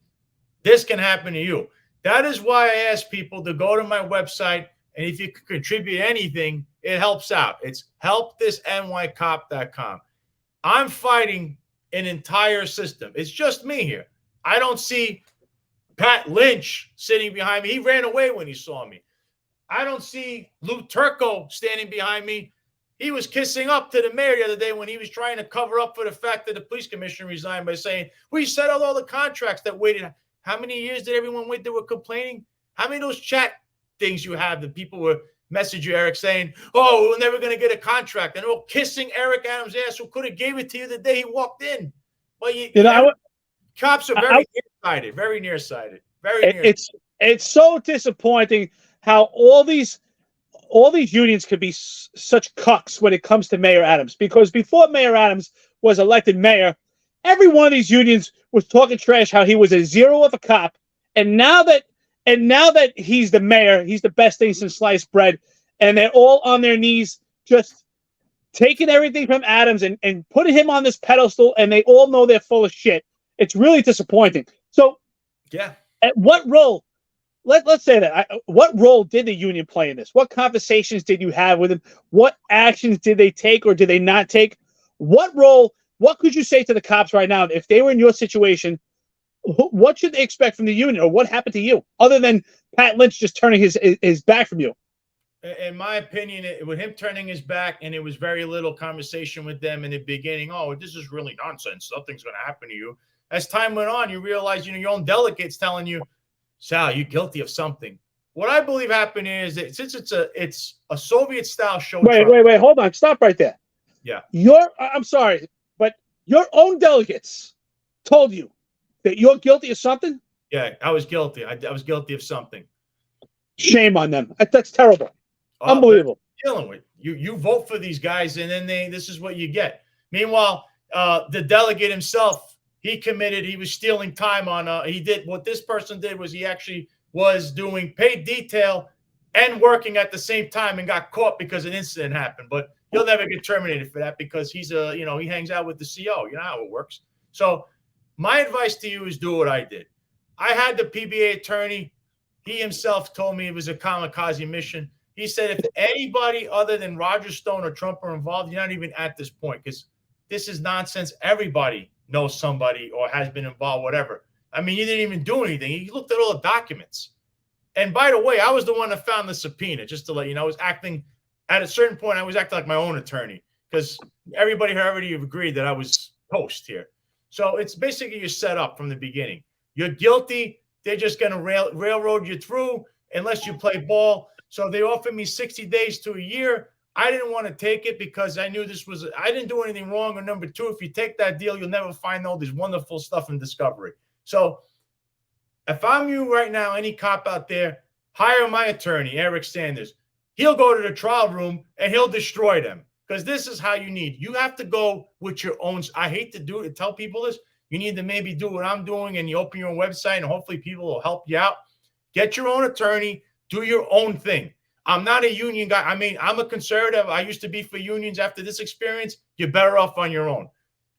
Speaker 3: this can happen to you. That is why I ask people to go to my website, and if you can contribute anything, it helps out. It's helpthisnYcop.com. I'm fighting an entire system. It's just me here. I don't see Pat Lynch sitting behind me. He ran away when he saw me. I don't see Lou Turco standing behind me. He was kissing up to the mayor the other day when he was trying to cover up for the fact that the police commissioner resigned by saying, we settled all the contracts that waited. How many years did everyone wait that were complaining? How many of those chat things you have that people were message you, Eric, saying, oh, we're never going to get a contract. And they're all kissing Eric Adams' ass, who could have gave it to you the day he walked in. Well, cops are very nearsighted.
Speaker 1: It's so disappointing how all these unions could be such cucks when it comes to Mayor Adams, because before Mayor Adams was elected mayor, every one of these unions was talking trash how he was a zero of a cop, and now that he's the mayor, he's the best thing since sliced bread, and they're all on their knees just taking everything from Adams and putting him on this pedestal, and they all know they're full of shit. It's really disappointing. So,
Speaker 3: yeah,
Speaker 1: at what role let's say that. What role did the union play in this? What conversations did you have with them? What actions did they take or did they not take? What role? What could you say to the cops right now if they were in your situation? What should they expect from the union, or what happened to you, other than Pat Lynch just turning his back from you?
Speaker 3: In my opinion, with him turning his back, and it was very little conversation with them in the beginning. Oh, this is really nonsense. Nothing's going to happen to you. As time went on, you realize, your own delegates telling you, Sal, you're guilty of something. What I believe happened is that since it's a Soviet style show.
Speaker 1: Wait, hold on, stop right there.
Speaker 3: Yeah,
Speaker 1: I'm sorry, but your own delegates told you that you're guilty of something.
Speaker 3: Yeah, I was guilty. I was guilty of something.
Speaker 1: Shame on them. That's terrible. Unbelievable.
Speaker 3: Dealing with you vote for these guys, and then this is what you get. Meanwhile, the delegate himself, he was stealing time on. He did what this person did was he actually was doing paid detail and working at the same time, and got caught because an incident happened. But he'll never get terminated for that because he's he hangs out with the CO. You know how it works. So my advice to you is do what I did. I had the PBA attorney. He himself told me it was a kamikaze mission. He said, if anybody other than Roger Stone or Trump are involved, you're not even at this point because this is nonsense. Everybody knows somebody or has been involved, whatever. I mean, you didn't even do anything. He looked at all the documents. And by the way, I was the one that found the subpoena, just to let you know. I was acting at a certain point, I was acting like my own attorney because everybody had already agreed that I was host here. So it's basically you're set up from the beginning. You're guilty. They're just going to railroad you through unless you play ball. So they offered me 60 days to a year. I didn't want to take it because I knew I didn't do anything wrong. Or number two, if you take that deal, you'll never find all this wonderful stuff in Discovery. So if I'm you right now, any cop out there, hire my attorney, Eric Sanders. He'll go to the trial room and he'll destroy them because this is how you need. You have to go with your own. I hate to do it, to tell people this. You need to maybe do what I'm doing and you open your own website and hopefully people will help you out. Get your own attorney. Do your own thing. I'm not a union guy. I mean, I'm a conservative. I used to be for unions. After this experience, you're better off on your own.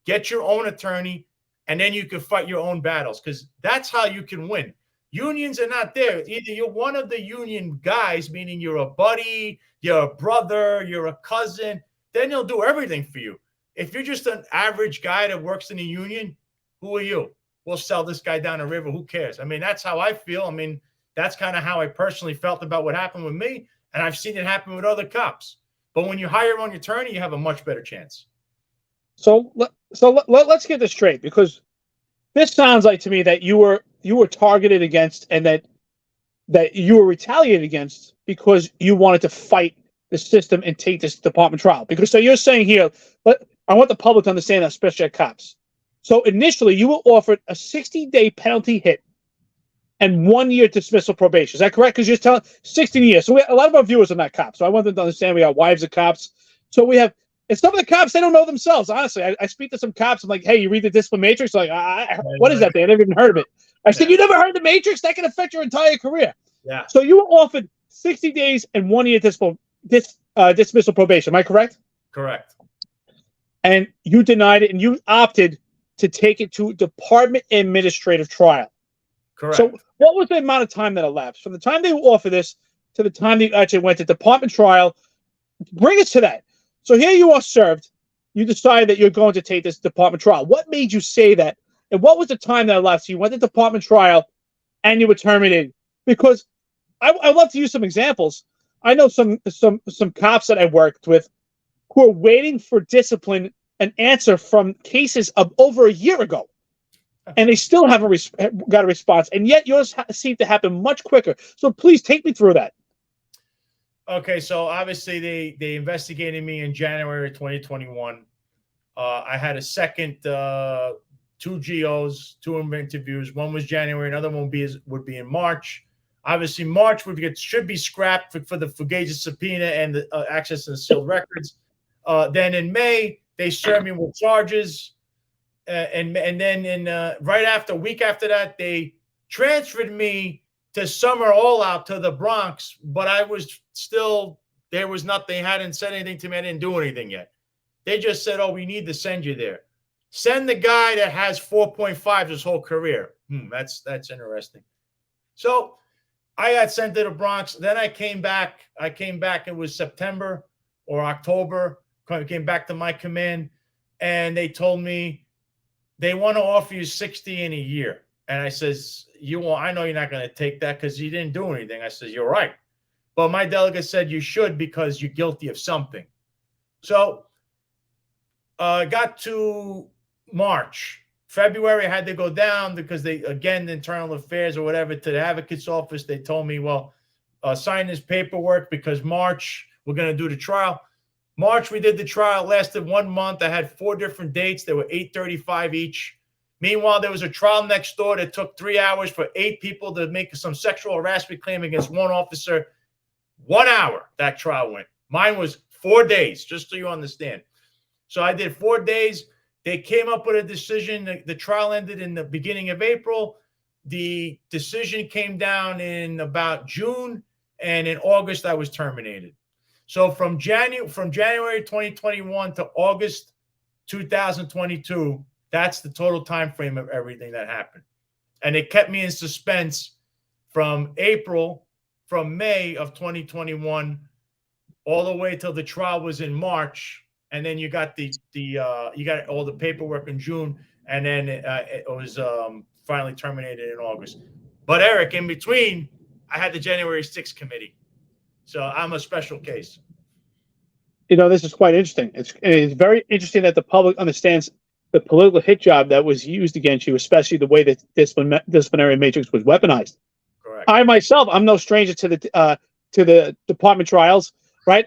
Speaker 3: Get your own attorney, and then you can fight your own battles because that's how you can win. Unions are not there. Either you're one of the union guys, meaning you're a buddy, you're a brother, you're a cousin, then they'll do everything for you. If you're just an average guy that works in a union, who are you? We'll sell this guy down the river. Who cares? I mean, that's how I feel. I mean, that's kind of how I personally felt about what happened with me, and I've seen it happen with other cops. But when you hire your own attorney, you have a much better chance.
Speaker 1: So let's get this straight, because this sounds like to me that you were targeted against, and that you were retaliated against because you wanted to fight the system and take this department trial. Because so you're saying here, but I want the public to understand that, especially at cops. So initially, you were offered a 60-day penalty hit and 1 year dismissal probation. Is that correct? Because you're telling 16 years. So a lot of our viewers are not cops. So I want them to understand we have wives of cops. So we have, and some of the cops, they don't know themselves. Honestly, I speak to some cops. I'm like, hey, you read the Discipline Matrix? Like, what is that? They never even heard of it. I said, you never heard the Matrix? That can affect your entire career.
Speaker 3: Yeah.
Speaker 1: So you were offered 60 days and 1 year dismissal probation. Am I correct?
Speaker 3: Correct.
Speaker 1: And you denied it, and you opted to take it to department administrative trial.
Speaker 3: Correct.
Speaker 1: So what was the amount of time that elapsed from the time they offered this to the time they actually went to department trial? Bring us to that. So here you are served. You decide that you're going to take this department trial. What made you say that? And what was the time that elapsed? So you went to department trial and you were terminated. Because I'd love to use some examples. I know some cops that I worked with who are waiting for discipline, an answer from cases of over a year ago. And they still haven't got a response. And yet yours seem to happen much quicker. So please take me through that.
Speaker 3: Okay, so obviously they investigated me in January 2021. I had a second 2 GOs, 2 interviews. One was January, another one would be in March. Obviously, March should be scrapped for the fugacious subpoena and the access to the sealed records. Then in May, they served me with charges. And then right after, a week after that, they transferred me to Summer All Out to the Bronx, but I was still, there was nothing. They hadn't said anything to me. I didn't do anything yet. They just said, oh, we need to send you there. Send the guy that has 4.5 his whole career. That's interesting. So I got sent to the Bronx. Then I came back. It was September or October. Came back to my command, and they told me they want to offer you 60 in a year. And I says, I know you're not going to take that because you didn't do anything. I says, you're right. But my delegate said you should because you're guilty of something. So got to March. February, I had to go down because the internal affairs or whatever, to the advocate's office. They told me, well, sign this paperwork because March, we're going to do the trial. March, we did the trial. It lasted 1 month. I had 4 different dates. They were $835 each. Meanwhile, there was a trial next door that took 3 hours for 8 people to make some sexual harassment claim against one officer. 1 hour that trial went. Mine was 4 days, just so you understand. So I did 4 days. They came up with a decision. The trial ended in the beginning of April. The decision came down in about June, and in August I was terminated. So from January 2021 to August 2022, that's the total time frame of everything that happened. And it kept me in suspense from May of 2021 all the way till the trial was in March. And then you got you got all the paperwork in June, and then it was finally terminated in August. But Eric, in between, I had the January 6th committee, so I'm a special case.
Speaker 1: This is quite interesting. It's very interesting that the public understands the political hit job that was used against you, especially the way that disciplinary matrix was weaponized.
Speaker 3: Correct.
Speaker 1: I myself, I'm no stranger to the department trials, right?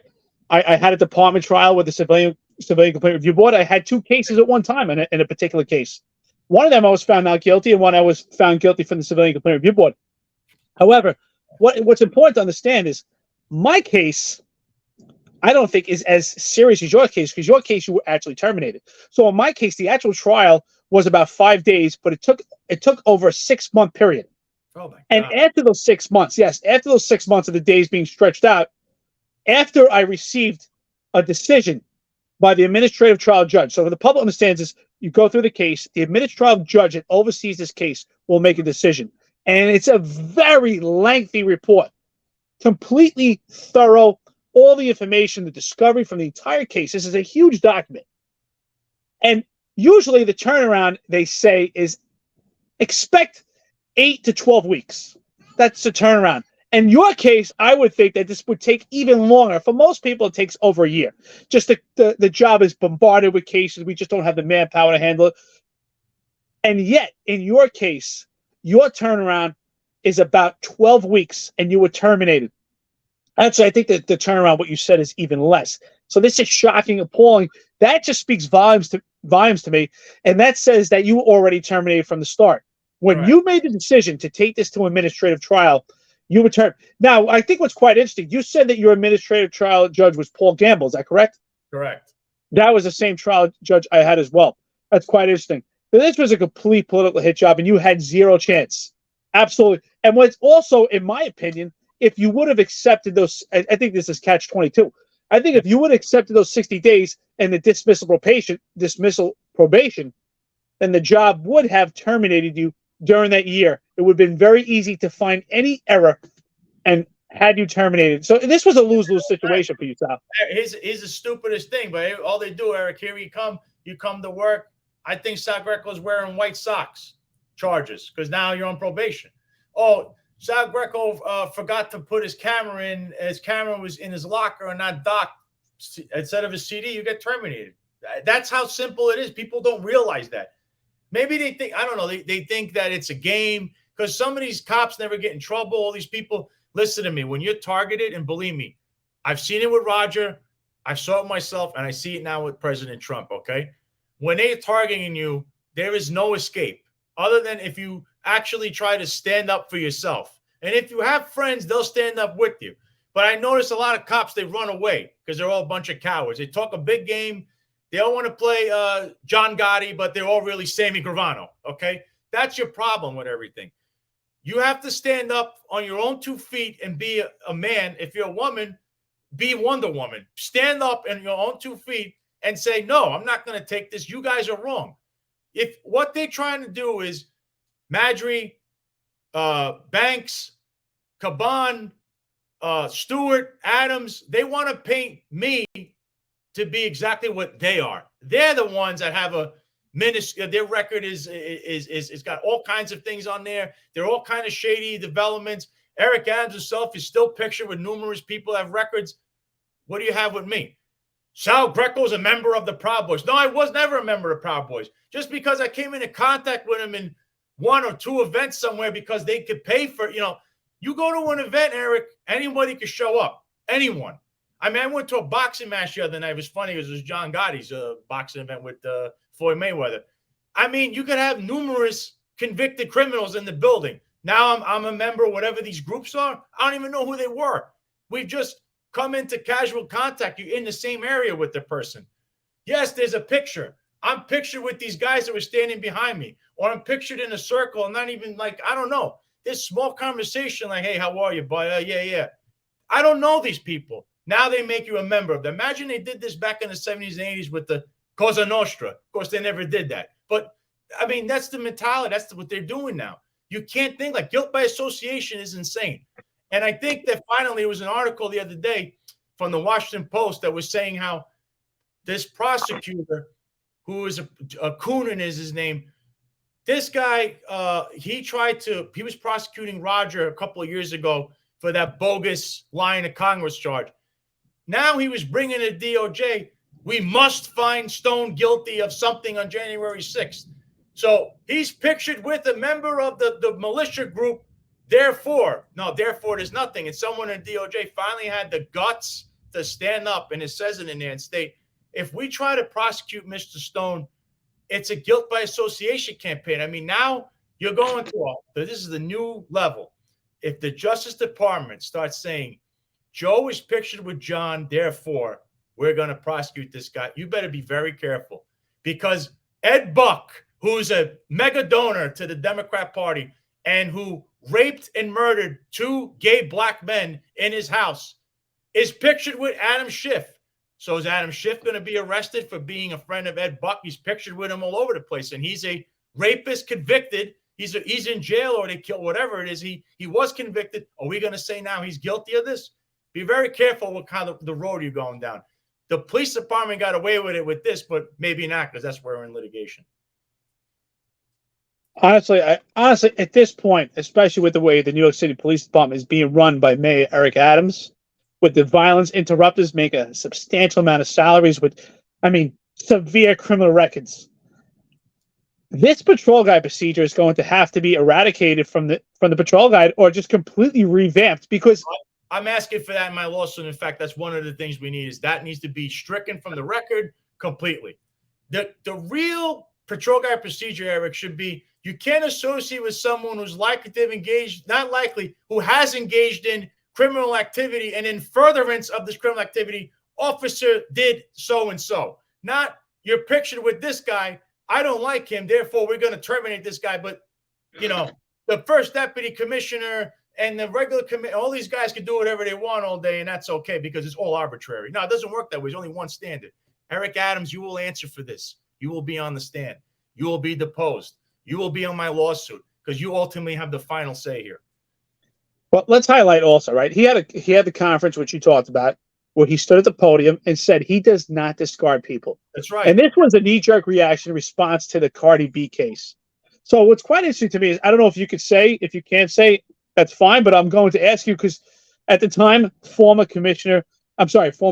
Speaker 1: I had a department trial with the civilian complaint review board. I had 2 cases at one time in a particular case. One of them I was found not guilty, and one I was found guilty from the civilian complaint review board. However, what's important to understand is my case, I don't think is as serious as your case, because your case you were actually terminated. So in my case, the actual trial was about 5 days, but it took over a 6-month period.
Speaker 3: Oh my God.
Speaker 1: And after those 6 months, after those 6 months of the days being stretched out, after I received a decision by the administrative trial judge. So what the public understands is you go through the case, the administrative judge that oversees this case will make a decision. And it's a very lengthy report, completely thorough, all the information, the discovery from the entire case. This is a huge document. And usually the turnaround, they say, is expect 8 to 12 weeks. That's the turnaround. In your case, I would think that this would take even longer. For most people, it takes over a year. Just the job is bombarded with cases. We just don't have the manpower to handle it. And yet, in your case, your turnaround is about 12 weeks, and you were terminated. Actually, I think that the turnaround, what you said, is even less. So this is shocking, appalling. That just speaks volumes to me, and that says that you were already terminated from the start. When you made the decision to take this to administrative trial, you returned. Now, I think what's quite interesting, you said that your administrative trial judge was Paul Gamble. Is that correct?
Speaker 3: Correct.
Speaker 1: That was the same trial judge I had as well. That's quite interesting. But this was a complete political hit job, and you had zero chance. Absolutely. And what's also, in my opinion, if you would have accepted those, I think this is catch-22. I think if you would have accepted those 60 days and the dismissal probation, then the job would have terminated you during that year. It would have been very easy to find any error and had you terminated. So this was a lose-lose situation for you, Sal.
Speaker 3: Here's the stupidest thing, but all they do, Eric, here you come to work. I think Sal Greco's wearing white socks charges because now you're on probation. Oh, Sal Greco forgot to put his camera in. His camera was in his locker and not docked. Instead of a CD, you get terminated. That's how simple it is. People don't realize that. Maybe they think, I don't know, they think that it's a game because some of these cops never get in trouble. All these people, listen to me. When you're targeted, and believe me, I've seen it with Roger. I saw it myself, and I see it now with President Trump, okay? When they're targeting you, there is no escape other than if you actually try to stand up for yourself. And if you have friends, they'll stand up with you. But I notice a lot of cops, they run away because they're all a bunch of cowards. They talk a big game. They all want to play John Gotti, but they're all really Sammy Gravano, okay? That's your problem with everything. You have to stand up on your own 2 feet and be a man. If you're a woman, be Wonder Woman. Stand up on your own 2 feet and say, no, I'm not going to take this. You guys are wrong. If what they're trying to do is Marjorie, Banks, Caban, Stewart, Adams, they want to paint me to be exactly what they are. They're the ones that have a their record is got all kinds of things on there. They're all kind of shady developments. Eric Adams himself is still pictured with numerous people that have records. What do you have with me? Sal Greco is a member of the Proud Boys. No, I was never a member of Proud Boys. Just because I came into contact with him in one or two events somewhere because they could pay for, you go to an event, Eric, anybody could show up. Anyone. I mean, I went to a boxing match the other night. It was funny because it was John Gotti's boxing event with Floyd Mayweather. I mean, you could have numerous convicted criminals in the building. Now I'm a member of whatever these groups are. I don't even know who they were. We've just come into casual contact. You're in the same area with the person. Yes, there's a picture. I'm pictured with these guys that were standing behind me, or I'm pictured in a circle. I'm not even like, I don't know. This small conversation like, hey, how are you, bud? Yeah. I don't know these people. Now they make you a member of them. Imagine they did this back in the 70s and 80s with the Cosa Nostra. Of course, they never did that. But, I mean, that's the mentality. That's what they're doing now. You can't think like guilt by association is insane. And I think that finally there was an article the other day from the Washington Post that was saying how this prosecutor, who is a Coonan is his name, this guy, he was prosecuting Roger a couple of years ago for that bogus lying to Congress charge. Now he was bringing a DOJ. We must find Stone guilty of something on January 6th. So he's pictured with a member of the militia group. Therefore there's nothing. And someone in DOJ finally had the guts to stand up, and it says it in there and state, if we try to prosecute Mr. Stone, it's a guilt by association campaign. I mean, now you're going to this is the new level. If the Justice Department starts saying, Joe is pictured with John, therefore we're going to prosecute this guy, you better be very careful, because Ed Buck, who's a mega donor to the Democrat Party and who raped and murdered 2 gay black men in his house, is pictured with Adam Schiff. So is Adam Schiff going to be arrested for being a friend of Ed Buck? He's pictured with him all over the place, and he's a rapist convicted. He's in jail, or they kill, whatever it is. He was convicted. Are we going to say now he's guilty of this? Be very careful what kind of the road you're going down. The police department got away with it with this, but maybe not, because that's where we're in litigation.
Speaker 1: Honestly, at this point, especially with the way the New York City Police Department is being run by Mayor Eric Adams, with the violence interrupters make a substantial amount of salaries with, severe criminal records. This patrol guide procedure is going to have to be eradicated from the patrol guide, or just completely revamped, because
Speaker 3: I'm asking for that in my lawsuit. In fact, that's one of the things we need, is that needs to be stricken from the record completely. The real patrol guide procedure, Eric, should be, you can't associate with someone who's likely to have engaged, not likely, who has engaged in criminal activity, and in furtherance of this criminal activity, officer did so and so. Not, you're pictured with this guy, I don't like him, therefore we're going to terminate this guy. But, the first deputy commissioner and the regular all these guys can do whatever they want all day, and that's okay because it's all arbitrary. No, it doesn't work that way. There's only one standard. Eric Adams, you will answer for this. You will be on the stand. You will be deposed. You will be on my lawsuit, because you ultimately have the final say here.
Speaker 1: Well, let's highlight also, right? He had the conference, which you talked about, where he stood at the podium and said he does not discard people.
Speaker 3: That's right.
Speaker 1: And this was a knee-jerk reaction in response to the Cardi B case. So what's quite interesting to me is, I don't know if you could say, if you can't say, that's fine, but I'm going to ask you, because at the time, former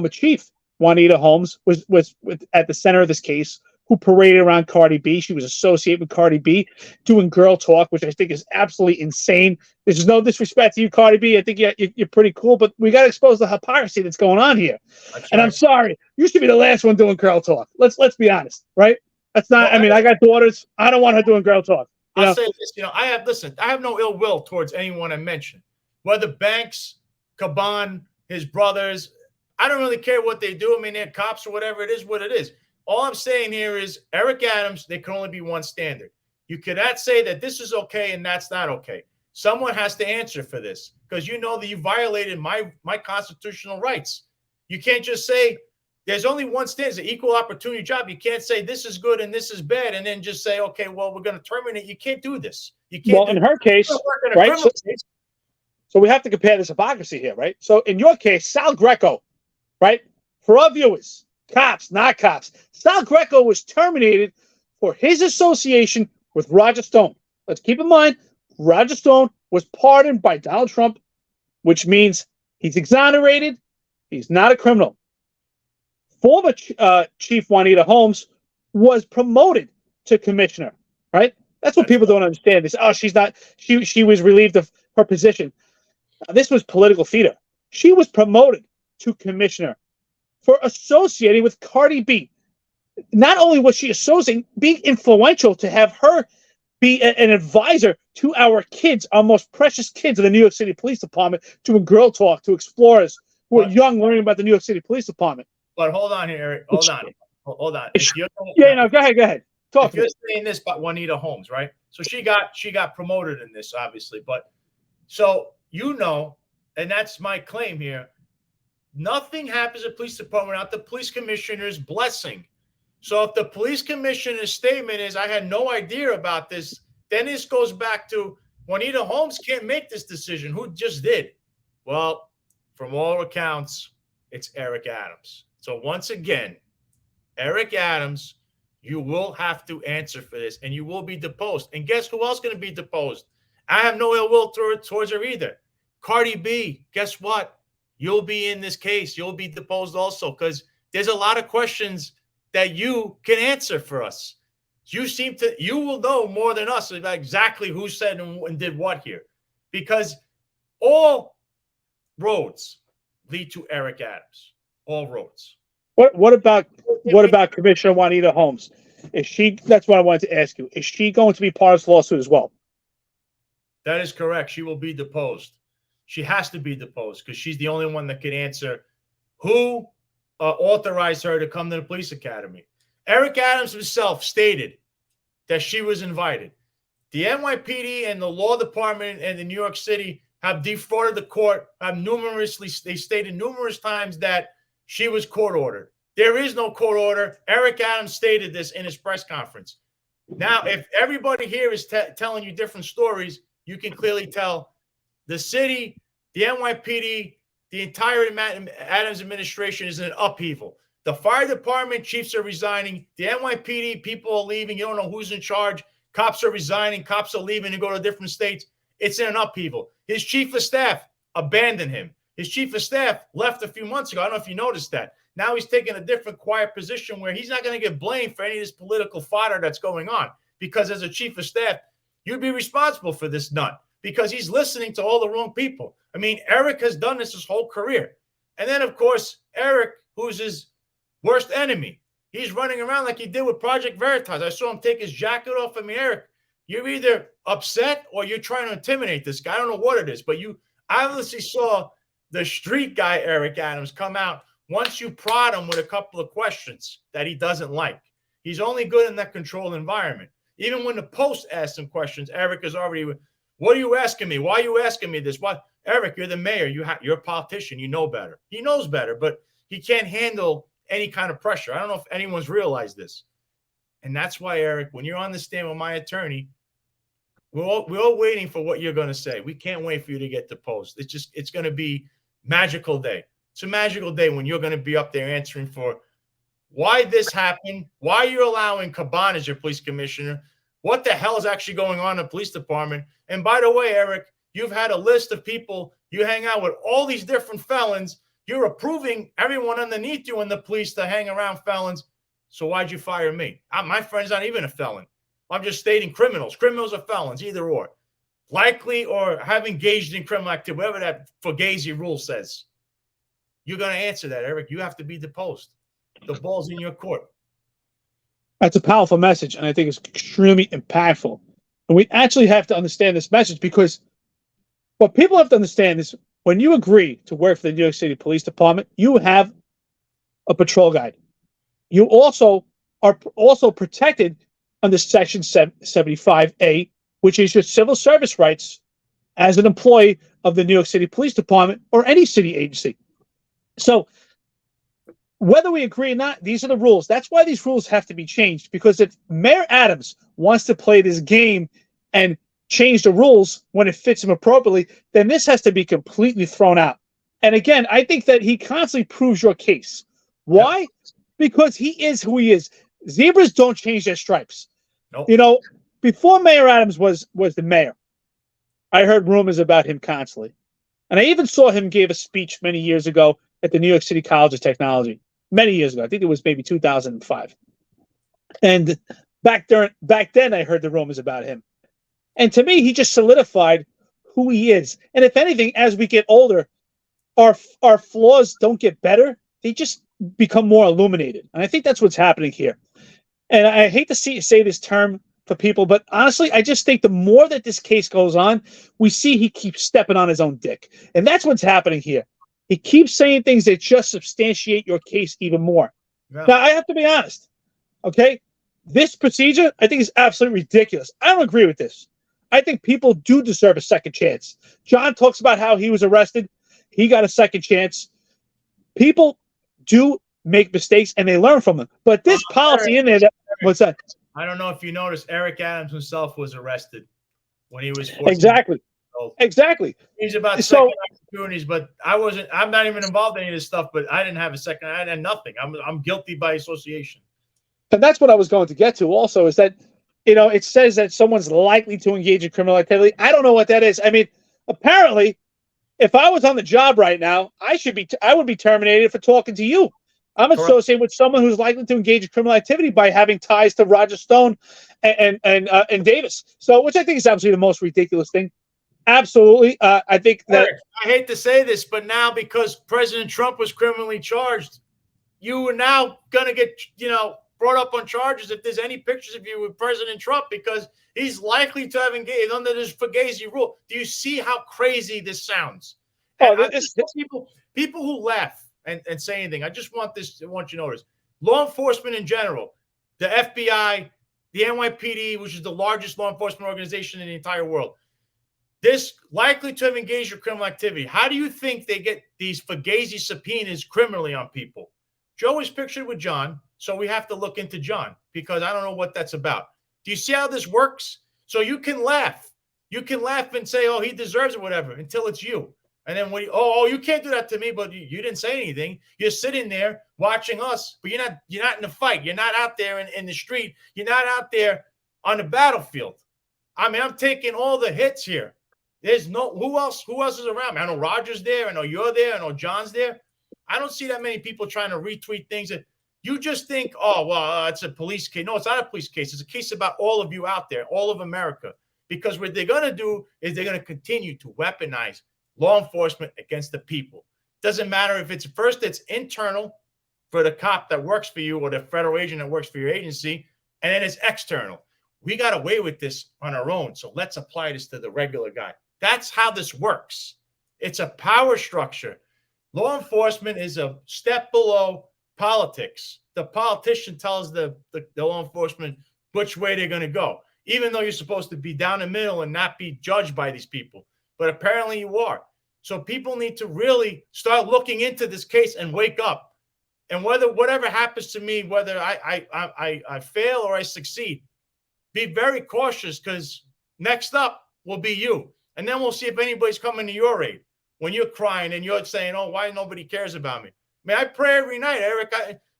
Speaker 1: Chief Juanita Holmes was at the center of this case, who paraded around Cardi B. She was associated with Cardi B, doing girl talk, which I think is absolutely insane. There's no disrespect to you, Cardi B. I think you're pretty cool, but we got to expose the hypocrisy that's going on here. That's and right. I'm sorry, you should be the last one doing girl talk. Let's be honest, right? That's not. Well, I got daughters. I don't want her doing girl talk.
Speaker 3: I'll say this. I have no ill will towards anyone I mentioned, whether Banks, Caban, his brothers. I don't really care what they do. I mean, they're cops or whatever. It is what it is. All I'm saying here is, Eric Adams, there can only be one standard. You cannot say that this is okay and that's not okay. Someone has to answer for this, because you know that you violated my constitutional rights. You can't just say there's only one standard. It's an equal opportunity job. You can't say this is good and this is bad and then just say, okay, well, we're going to terminate. You can't do this. You can't.
Speaker 1: Well, in her case, right? So we have to compare this hypocrisy here, right? So in your case, Sal Greco, right? For our viewers, cops, not cops. Sal Greco was terminated for his association with Roger Stone. Let's keep in mind, Roger Stone was pardoned by Donald Trump, which means he's exonerated. He's not a criminal. Former Chief Juanita Holmes was promoted to commissioner, right? That's what people don't understand. They say, oh, she's not, she was relieved of her position. This was political theater. She was promoted to commissioner for associating with Cardi B. Not only was she associating, being influential to have her be an advisor to our kids, our most precious kids in the New York City Police Department, doing girl talk to explorers who are young, learning about the New York City Police Department.
Speaker 3: But hold on here, Eric. Hold on.
Speaker 1: No, go ahead. Talk to me.
Speaker 3: You're saying this about Juanita Holmes, right? So she got promoted in this, obviously. But so and that's my claim here. Nothing happens at police department without the police commissioner's blessing. So if the police commissioner's statement is, I had no idea about this, then this goes back to Juanita Holmes can't make this decision. Who just did? Well, from all accounts, it's Eric Adams. So once again, Eric Adams, you will have to answer for this, and you will be deposed. And guess who else is going to be deposed? I have no ill will towards her either. Cardi B, guess what? You'll be in this case. You'll be deposed also, because there's a lot of questions that you can answer for us. You will know more than us about exactly who said and did what here, because all roads lead to Eric Adams. All roads.
Speaker 1: What about Commissioner Juanita Holmes? That's what I wanted to ask you. Is she going to be part of this lawsuit as well?
Speaker 3: That is correct. She will be deposed. She has to be deposed because she's the only one that can answer who authorized her to come to the police academy. Eric Adams himself stated that she was invited. The NYPD and the law department and the New York City have defrauded the court. They stated numerous times that she was court ordered. There is no court order. Eric Adams stated this in his press conference. Now, if everybody here is telling you different stories, you can clearly tell the city, the NYPD, the entire Adams administration is in an upheaval. The fire department chiefs are resigning. The NYPD people are leaving. You don't know who's in charge. Cops are resigning. Cops are leaving to go to different states. It's in an upheaval. His chief of staff abandoned him. His chief of staff left a few months ago. I don't know if you noticed that. Now he's taking a different quiet position where he's not going to get blamed for any of this political fodder that's going on. Because as a chief of staff, you'd be responsible for this nut because he's listening to all the wrong people. I mean, Eric has done this his whole career. And then, of course, Eric, who's his worst enemy, he's running around like he did with Project Veritas. I saw him take his jacket off. I mean, Eric, you're either upset or you're trying to intimidate this guy. I don't know what it is, but you obviously saw the street guy, Eric Adams, come out once you prod him with a couple of questions that he doesn't like. He's only good in that controlled environment. Even when the Post asks him questions, Eric is already, what are you asking me? Why are you asking me this? What, Eric, you're the mayor. You're a politician. You know better. He knows better, but he can't handle any kind of pressure. I don't know if anyone's realized this. And that's why, Eric, when you're on the stand with my attorney, we're all waiting for what you're going to say. We can't wait for you to get deposed. It's going to be magical day. It's a magical day when you're going to be up there answering for why this happened, why you're allowing Caban as your police commissioner, what the hell is actually going on in the police department. And by the way, Eric, you've had a list of people you hang out with, all these different felons. You're approving everyone underneath you in the police to hang around felons. So why'd you fire me? My friend's not even a felon. I'm just stating criminals. Criminals are felons, either or. Likely or have engaged in criminal activity, whatever that Fugazi rule says. You're going to answer that, Eric. You have to be deposed. The ball's in your court.
Speaker 1: That's a powerful message, and I think it's extremely impactful. And we actually have to understand this message because what people have to understand is when you agree to work for the New York City Police Department, you have a patrol guide. You also are also protected under Section 75A, which is your civil service rights as an employee of the New York City Police Department or any city agency. So whether we agree or not, these are the rules. That's why these rules have to be changed, because if Mayor Adams wants to play this game and change the rules when it fits him appropriately, then this has to be completely thrown out. And again, I think that he constantly proves your case. Why? Yep. Because he is who he is. Zebras don't change their stripes.
Speaker 3: Nope.
Speaker 1: You know, before Mayor Adams was the mayor, I heard rumors about him constantly. And I even saw him give a speech many years ago at the New York City College of Technology. Many years ago. I think it was maybe 2005. And back then, I heard the rumors about him. And to me, he just solidified who he is. And if anything, as we get older, our flaws don't get better. They just become more illuminated. And I think that's what's happening here. And I hate to say this term for people, but honestly, I just think the more that this case goes on, we see he keeps stepping on his own dick. And that's what's happening here. He keeps saying things that just substantiate your case even more. Yeah. Now, I have to be honest, okay? This procedure, I think, is absolutely ridiculous. I don't agree with this. I think people do deserve a second chance. John talks about how he was arrested. He got a second chance. People do make mistakes, and they learn from them. But this policy in there, what's that?
Speaker 3: I don't know if you noticed, Eric Adams himself was arrested when he was
Speaker 1: 14. Exactly. Exactly.
Speaker 3: He's about second opportunities, but I'm not even involved in any of this stuff, but I didn't have a second. I had nothing. I'm guilty by association.
Speaker 1: And that's what I was going to get to also, is that, you know, it says that someone's likely to engage in criminal activity. I don't know what that is. I mean, apparently, if I was on the job right now, I would be terminated for talking to you. I'm associated with someone who's likely to engage in criminal activity by having ties to Roger Stone and Davis. So, which I think is absolutely the most ridiculous thing. Absolutely. I think that
Speaker 3: I hate to say this, but now because President Trump was criminally charged, you are now going to get, brought up on charges if there's any pictures of you with President Trump, because he's likely to have engaged under this Fugazi rule. Do you see how crazy this sounds? And people who laugh and say anything, I want you to notice. Law enforcement in general, the FBI, the NYPD, which is the largest law enforcement organization in the entire world, this likely to have engaged in criminal activity. How do you think they get these Fugazi subpoenas criminally on people? Joe is pictured with John, so we have to look into John, because I don't know what that's about. Do you see how this works? So you can laugh. You can laugh and say, oh, he deserves it, whatever, until it's you. And then you can't do that to me, but you didn't say anything. You're sitting there watching us, but you're not in the fight. You're not out there in the street. You're not out there on the battlefield. I mean, I'm taking all the hits here. There's who else is around me? I know Roger's there. I know you're there. I know John's there. I don't see that many people trying to retweet things that you just think, oh, well, it's a police case. No, it's not a police case. It's a case about all of you out there, all of America. Because what they're going to do is they're going to continue to weaponize law enforcement against the people. Doesn't matter if it's internal for the cop that works for you or the federal agent that works for your agency, and then it's external. We got away with this on our own, so let's apply this to the regular guy. That's how this works. It's a power structure. Law enforcement is a step below politics. The politician tells the law enforcement which way they're going to go, even though you're supposed to be down the middle and not be judged by these people. But apparently you are. So people need to really start looking into this case and wake up. And whatever happens to me, whether I fail or I succeed, be very cautious, because next up will be you. And then we'll see if anybody's coming to your aid when you're crying and you're saying, oh, why nobody cares about me? I mean, I pray every night, Eric.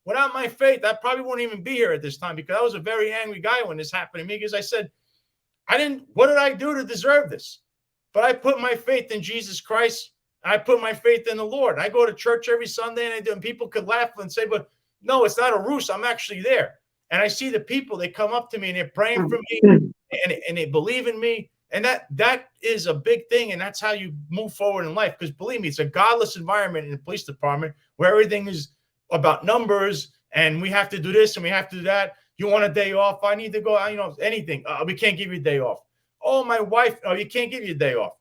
Speaker 3: Without my faith, I probably wouldn't even be here at this time, because I was a very angry guy when this happened to me, because I said, what did I do to deserve this? But I put my faith in Jesus Christ. I put my faith in the Lord. I go to church every Sunday, and people could laugh and say, but no, it's not a ruse. I'm actually there. And I see the people, they come up to me and they're praying for me and they believe in me. And that is a big thing. And that's how you move forward in life. Because believe me, it's a godless environment in the police department where everything is about numbers and we have to do this and we have to do that. You want a day off? I need to go, anything. We can't give you a day off. Oh, my wife, you can't give you a day off.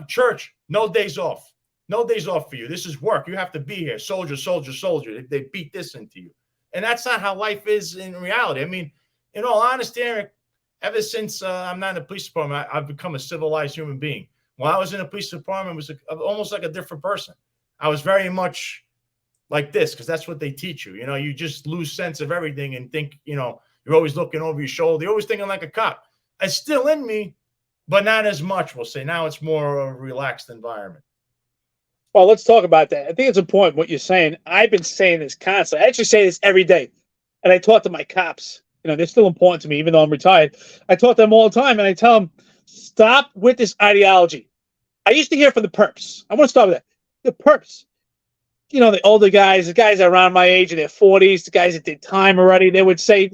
Speaker 3: Church, no days off. No days off for you. This is work. You have to be here. Soldier, soldier, soldier. They beat this into you. And that's not how life is in reality. I mean, in all honesty, Eric, ever since I'm not in the police department, I've become a civilized human being. When I was in the police department, it was almost like a different person. I was very much like this, because that's what they teach you. You just lose sense of everything and think, you're always looking over your shoulder. You're always thinking like a cop. It's still in me, but not as much. We'll say now it's more of a relaxed environment.
Speaker 1: Well, let's talk about that. I think it's important what you're saying. I've been saying this constantly. I actually say this every day. And I talk to my cops. They're still important to me, even though I'm retired. I talk to them all the time, and I tell them, stop with this ideology. I used to hear from the perps. I want to start with that. The perps, the older guys, the guys around my age in their 40s, the guys that did time already, they would say,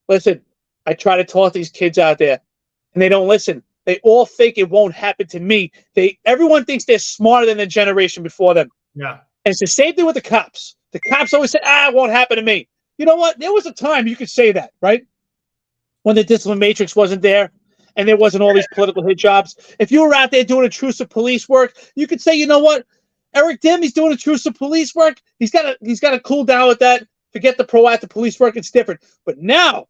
Speaker 1: listen, I try to talk to these kids out there, and they don't listen. They all think it won't happen to me. Everyone thinks they're smarter than the generation before them.
Speaker 3: Yeah.
Speaker 1: And it's the same thing with the cops. The cops always say, it won't happen to me. You know what? There was a time you could say that, right? When the discipline matrix wasn't there and there wasn't all these political hit jobs. If you were out there doing intrusive police work, you could say, you know what? Eric Dim, he's doing intrusive police work. He's got to cool down with that. Forget the proactive police work. It's different. But now,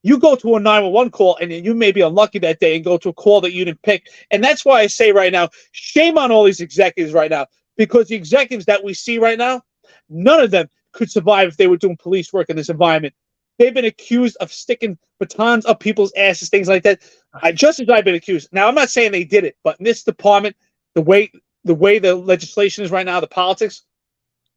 Speaker 1: you go to a 911 call, and you may be unlucky that day and go to a call that you didn't pick. And that's why I say right now, shame on all these executives right now, because the executives that we see right now, none of them could survive if they were doing police work in this environment. They've been accused of sticking batons up people's asses, things like that. Just as I've been accused. Now, I'm not saying they did it, but in this department, the way the legislation is right now, the politics,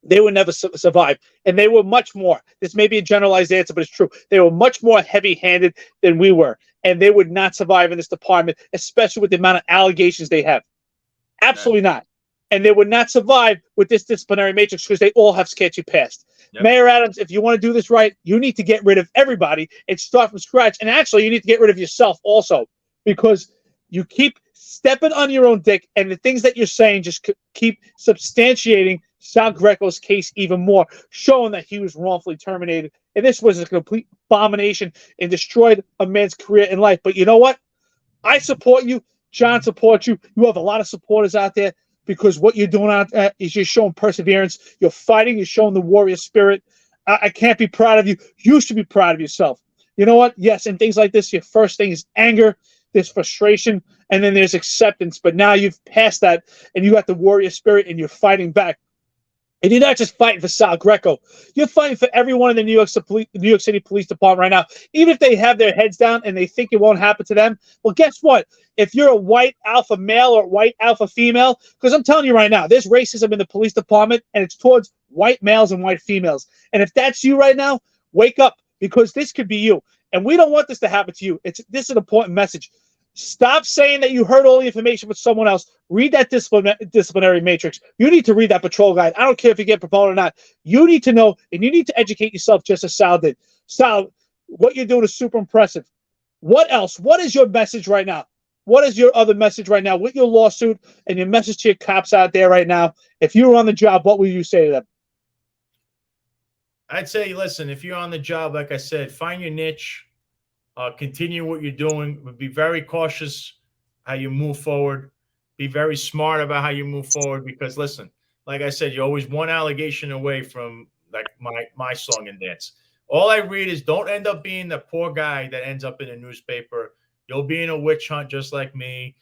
Speaker 1: they would never survive. And they were much more, this may be a generalized answer, but it's true. They were much more heavy-handed than we were. And they would not survive in this department, especially with the amount of allegations they have. Absolutely not. And they would not survive with this disciplinary matrix because they all have sketchy past. Yep. Mayor Adams, if you want to do this right, you need to get rid of everybody and start from scratch. And actually, you need to get rid of yourself also, because you keep stepping on your own dick, and the things that you're saying just keep substantiating Sal Greco's case even more, showing that he was wrongfully terminated. And this was a complete abomination and destroyed a man's career in life. But you know what? I support you. John supports you. You have a lot of supporters out there, because what you're doing out there is you're showing perseverance. You're fighting. You're showing the warrior spirit. I can't be proud of you. You should be proud of yourself. You know what? Yes, and things like this, your first thing is anger, there's frustration, and then there's acceptance. But now you've passed that, and you got the warrior spirit, and you're fighting back. And you're not just fighting for Sal Greco. You're fighting for everyone in the New York City Police Department right now. Even if they have their heads down and they think it won't happen to them, well, guess what? If you're a white alpha male or white alpha female, because I'm telling you right now, there's racism in the police department, and it's towards white males and white females. And if that's you right now, wake up, because this could be you. And we don't want this to happen to you. This is an important message. Stop saying that you heard all the information with someone else. Read that disciplinary matrix. You need to read that patrol guide. I don't care if you get promoted or not. You need to know, and you need to educate yourself just as Sal did. Sal, what you're doing is super impressive. What else? What is your message right now? What is your other message right now with your lawsuit and your message to your cops out there right now? If you were on the job, what would you say to them?
Speaker 3: I'd say, listen, if you're on the job, like I said, find your niche. Continue what you're doing, but be very cautious how you move forward. Be very smart about how you move forward, because listen, like I said, you're always one allegation away from like my song and dance. All I read is don't end up being the poor guy that ends up in a newspaper. You'll be in a witch hunt just like me.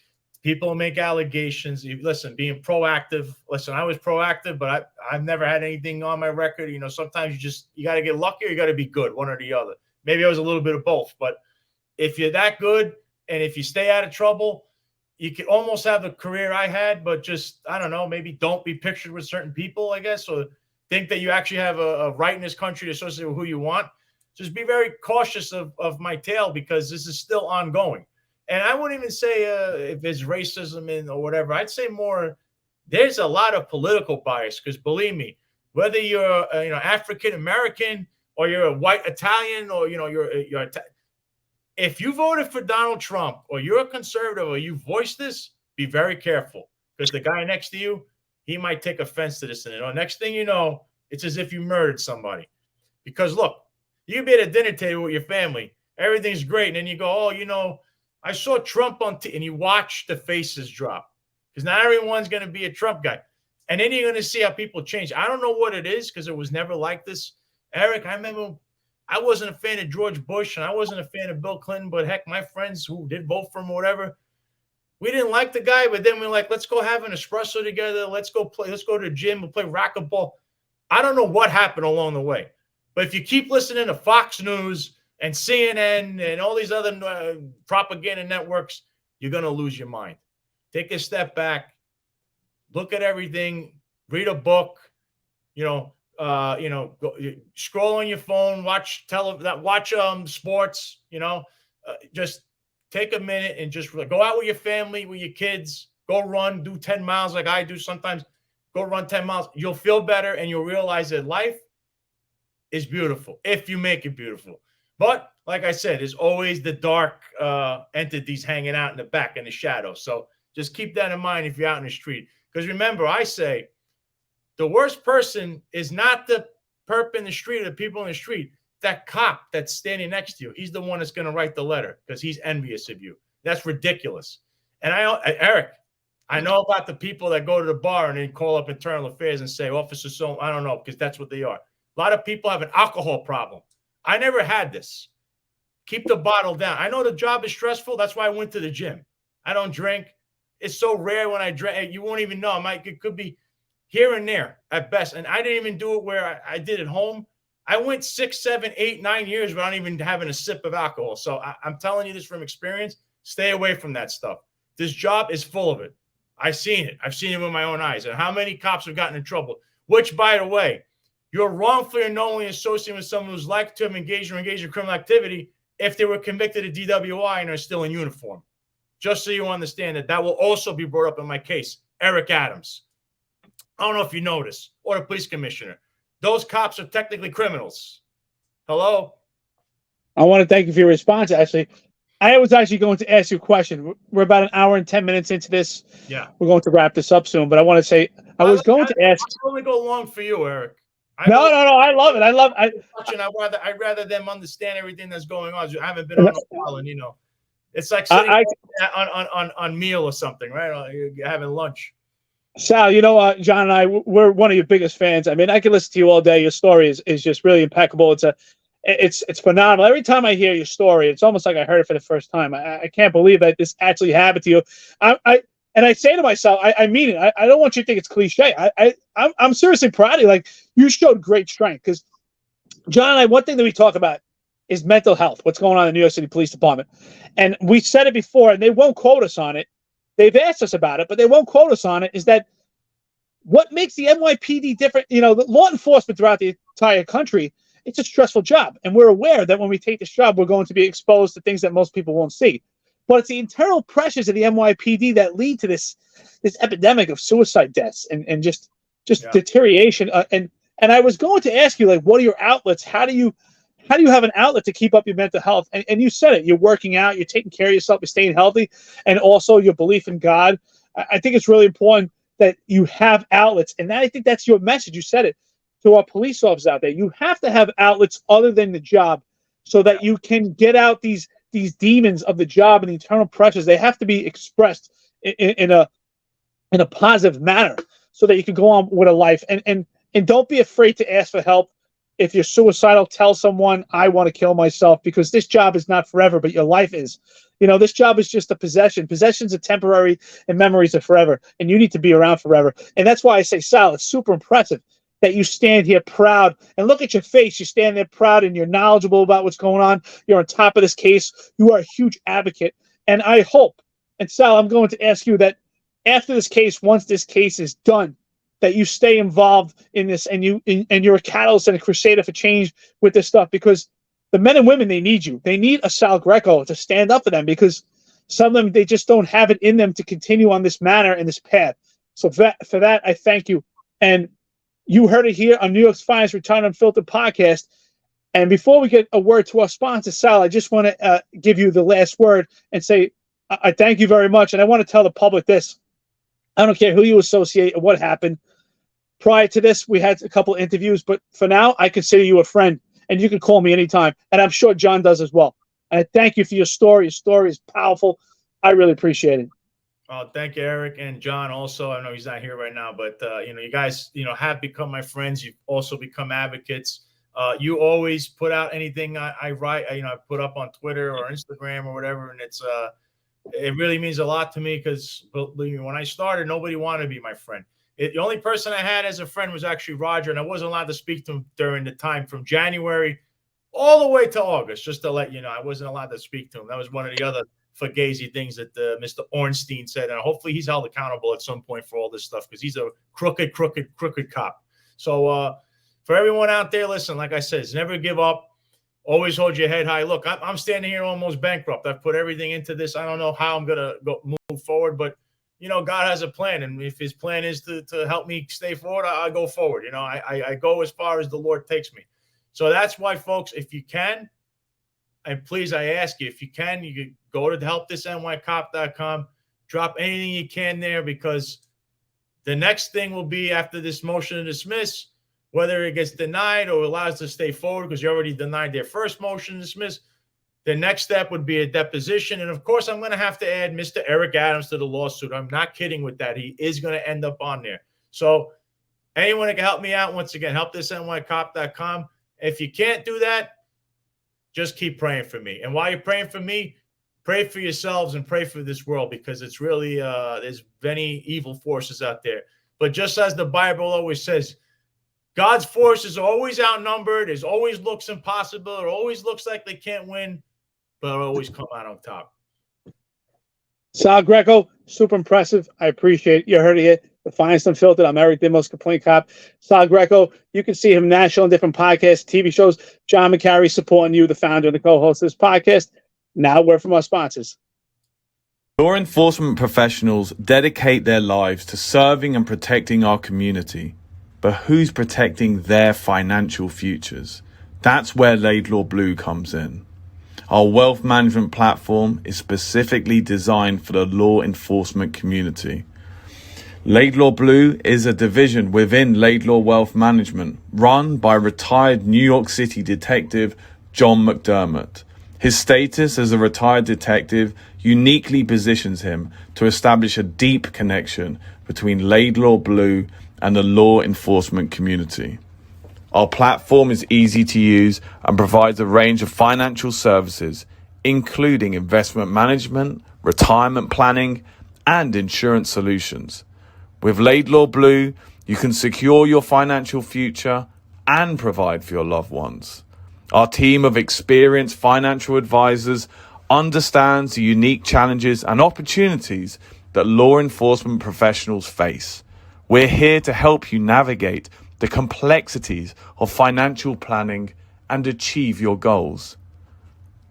Speaker 3: People make allegations. Listen, being proactive. Listen, I was proactive, but I've never had anything on my record. Sometimes you got to get lucky or you got to be good, one or the other. Maybe I was a little bit of both, but if you're that good and if you stay out of trouble, you can almost have the career I had, but just, I don't know, maybe don't be pictured with certain people, I guess, or think that you actually have a right in this country to associate with who you want. Just be very cautious of my tale, because this is still ongoing. And I wouldn't even say if there's racism in or whatever. I'd say more, there's a lot of political bias, because believe me, whether you're African-American or you're a white Italian or, you're if you voted for Donald Trump or you're a conservative or you voice this, be very careful, because the guy next to you, he might take offense to this. And next thing you know, it's as if you murdered somebody. Because look, you can be at a dinner table with your family. Everything's great. And then you go, I saw Trump on and you watch the faces drop, because not everyone's going to be a Trump guy. And then you're going to see how people change. I don't know what it is, because it was never like this. Eric, I remember I wasn't a fan of George Bush and I wasn't a fan of Bill Clinton, but heck, my friends who did vote for him or whatever, we didn't like the guy, but then we're like, let's go have an espresso together. Let's go play. Let's go to the gym. We'll play racquetball. I don't know what happened along the way, but if you keep listening to Fox News and CNN and all these other propaganda networks, you're going to lose your mind. Take a step back, look at everything, read a book, scroll on your phone, watch sports, just take a minute and just go out with your family, with your kids, go run, do 10 miles like I do sometimes. Go run 10 miles. You'll feel better and you'll realize that life is beautiful if you make it beautiful. But like I said, there's always the dark entities hanging out in the back in the shadows. So just keep that in mind if you're out in the street. Because remember, I say the worst person is not the perp in the street or the people in the street. That cop that's standing next to you, he's the one that's going to write the letter because he's envious of you. That's ridiculous. And Eric, I know about the people that go to the bar and then call up internal affairs and say, Officer so, I don't know, because that's what they are. A lot of people have an alcohol problem. I never had this. Keep the bottle down. I know the job is stressful. That's why I went to the gym. I don't drink. It's so rare when I drink. You won't even know. It could be here and there at best. And I didn't even do it where I did at home. I went 6, 7, 8, 9 years without even having a sip of alcohol. So I'm telling you this from experience. Stay away from that stuff. This job is full of it. I've seen it. I've seen it with my own eyes. And how many cops have gotten in trouble? Which, by the way, you're wrongfully or knowingly associating with someone who's likely to have engaged in criminal activity if they were convicted of DWI and are still in uniform. Just so you understand that will also be brought up in my case. Eric Adams. I don't know if you noticed, or the police commissioner. Those cops are technically criminals. Hello?
Speaker 1: I want to thank you for your response, actually. I was actually going to ask you a question. We're about an hour and 10 minutes into this.
Speaker 3: Yeah.
Speaker 1: We're going to wrap this up soon, but I want to say, I was going to ask.
Speaker 3: I'll only go long for you, Eric.
Speaker 1: No. I love it.
Speaker 3: I'd rather them understand everything that's going on. I haven't been on a while, and it's like sitting on meal or something, right? You're having lunch.
Speaker 1: Sal, John and I, we're one of your biggest fans. I mean, I can listen to you all day. Your story is just really impeccable. It's phenomenal. Every time I hear your story, it's almost like I heard it for the first time. I can't believe that this actually happened to you. And I say to myself, I mean it. I don't want you to think it's cliche. I'm seriously proud of you. Like, you showed great strength because, John and I, one thing that we talk about is mental health, what's going on in the New York City Police Department. And we said it before, and they won't quote us on it. They've asked us about it, but they won't quote us on it, is that what makes the NYPD different, the law enforcement throughout the entire country, it's a stressful job. And we're aware that when we take this job, we're going to be exposed to things that most people won't see. But it's the internal pressures of the NYPD that lead to this epidemic of suicide deaths and just deterioration. And I was going to ask you, like, what are your outlets? How do you have an outlet to keep up your mental health? And you said it. You're working out. You're taking care of yourself. You're staying healthy. And also your belief in God. I think it's really important that you have outlets. And I think that's your message. You said it to our police officers out there. You have to have outlets other than the job so that you can get out these demons of the job and the internal pressures. They have to be expressed in a positive manner so that you can go on with a life. And don't be afraid to ask for help. If you're suicidal, tell someone, I want to kill myself, because this job is not forever, but your life is. This job is just a possession. Possessions are temporary and memories are forever. And you need to be around forever. And that's why I say, Sal, it's super impressive that you stand here proud. And look at your face. You stand there proud and you're knowledgeable about what's going on. You're on top of this case. You are a huge advocate. And I hope, and Sal, I'm going to ask you that after this case, once this case is done, that you stay involved in this and you're a catalyst and a crusader for change with this stuff, because the men and women, they need you. They need a Sal Greco to stand up for them, because some of them, they just don't have it in them to continue on this manner and this path. So for that, I thank you. And you heard it here on New York's Finest Return Unfiltered podcast. And before we get a word to our sponsor, Sal, I just want to give you the last word and say I thank you very much. And I want to tell the public this. I don't care who you associate or what happened. Prior to this, we had a couple of interviews, but for now, I consider you a friend, and you can call me anytime. And I'm sure John does as well. And I thank you for your story. Your story is powerful. I really appreciate it.
Speaker 3: Oh, thank you, Eric, and John also. I know he's not here right now, but you guys, have become my friends. You've also become advocates. You always put out anything I write. I put up on Twitter or Instagram or whatever, and it really means a lot to me, because believe me, when I started, nobody wanted to be my friend. The only person I had as a friend was actually Roger, and I wasn't allowed to speak to him during the time from January all the way to August, just to let you know. I wasn't allowed to speak to him. That was one of the other fugazi things that Mr. Ornstein said, and hopefully he's held accountable at some point for all this stuff because he's a crooked cop. So for everyone out there, listen, like I said, never give up. Always hold your head high. Look, I'm standing here almost bankrupt. I've put everything into this. I don't know how I'm going to move forward, but, God has a plan. And if his plan is to help me stay forward, I go forward. I go as far as the Lord takes me. So that's why, folks, if you can, and please, I ask you, if you can, you could go to helpthisnycop.com, drop anything you can there, because the next thing will be after this motion to dismiss, whether it gets denied or allows to stay forward because you already denied their first motion to dismiss. The next step would be a deposition. And, of course, I'm going to have to add Mr. Eric Adams to the lawsuit. I'm not kidding with that. He is going to end up on there. So anyone that can help me out, once again, helpthisnycop.com. If you can't do that, just keep praying for me. And while you're praying for me, pray for yourselves and pray for this world, because it's really there's many evil forces out there. But just as the Bible always says, God's forces are always outnumbered. It always looks impossible. It always looks like they can't win, but it'll always come out on top.
Speaker 1: Sal Greco, super impressive. I appreciate it. You heard it. The Finest Unfiltered. I'm Eric, the most complaint cop. Sal Greco, you can see him national on different podcasts, TV shows. John McCary supporting you, the founder and the co-host of this podcast. Now, word from our sponsors.
Speaker 4: Law enforcement professionals dedicate their lives to serving and protecting our community. But who's protecting their financial futures? That's where Laidlaw Blue comes in. Our wealth management platform is specifically designed for the law enforcement community. Laidlaw Blue is a division within Laidlaw Wealth Management, run by retired New York City detective John McDermott. His status as a retired detective uniquely positions him to establish a deep connection between Laidlaw Blue and the law enforcement community. Our platform is easy to use and provides a range of financial services, including investment management, retirement planning, and insurance solutions. With Laidlaw Blue, you can secure your financial future and provide for your loved ones. Our team of experienced financial advisors understands the unique challenges and opportunities that law enforcement professionals face. We're here to help you navigate the complexities of financial planning and achieve your goals.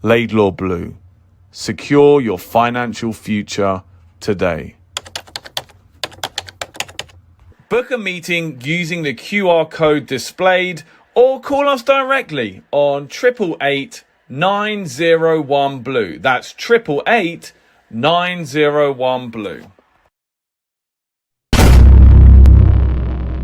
Speaker 4: Laidlaw Blue. Secure your financial future today. Book a meeting using the QR code displayed or call us directly on 888 901 Blue. That's 888 901 Blue.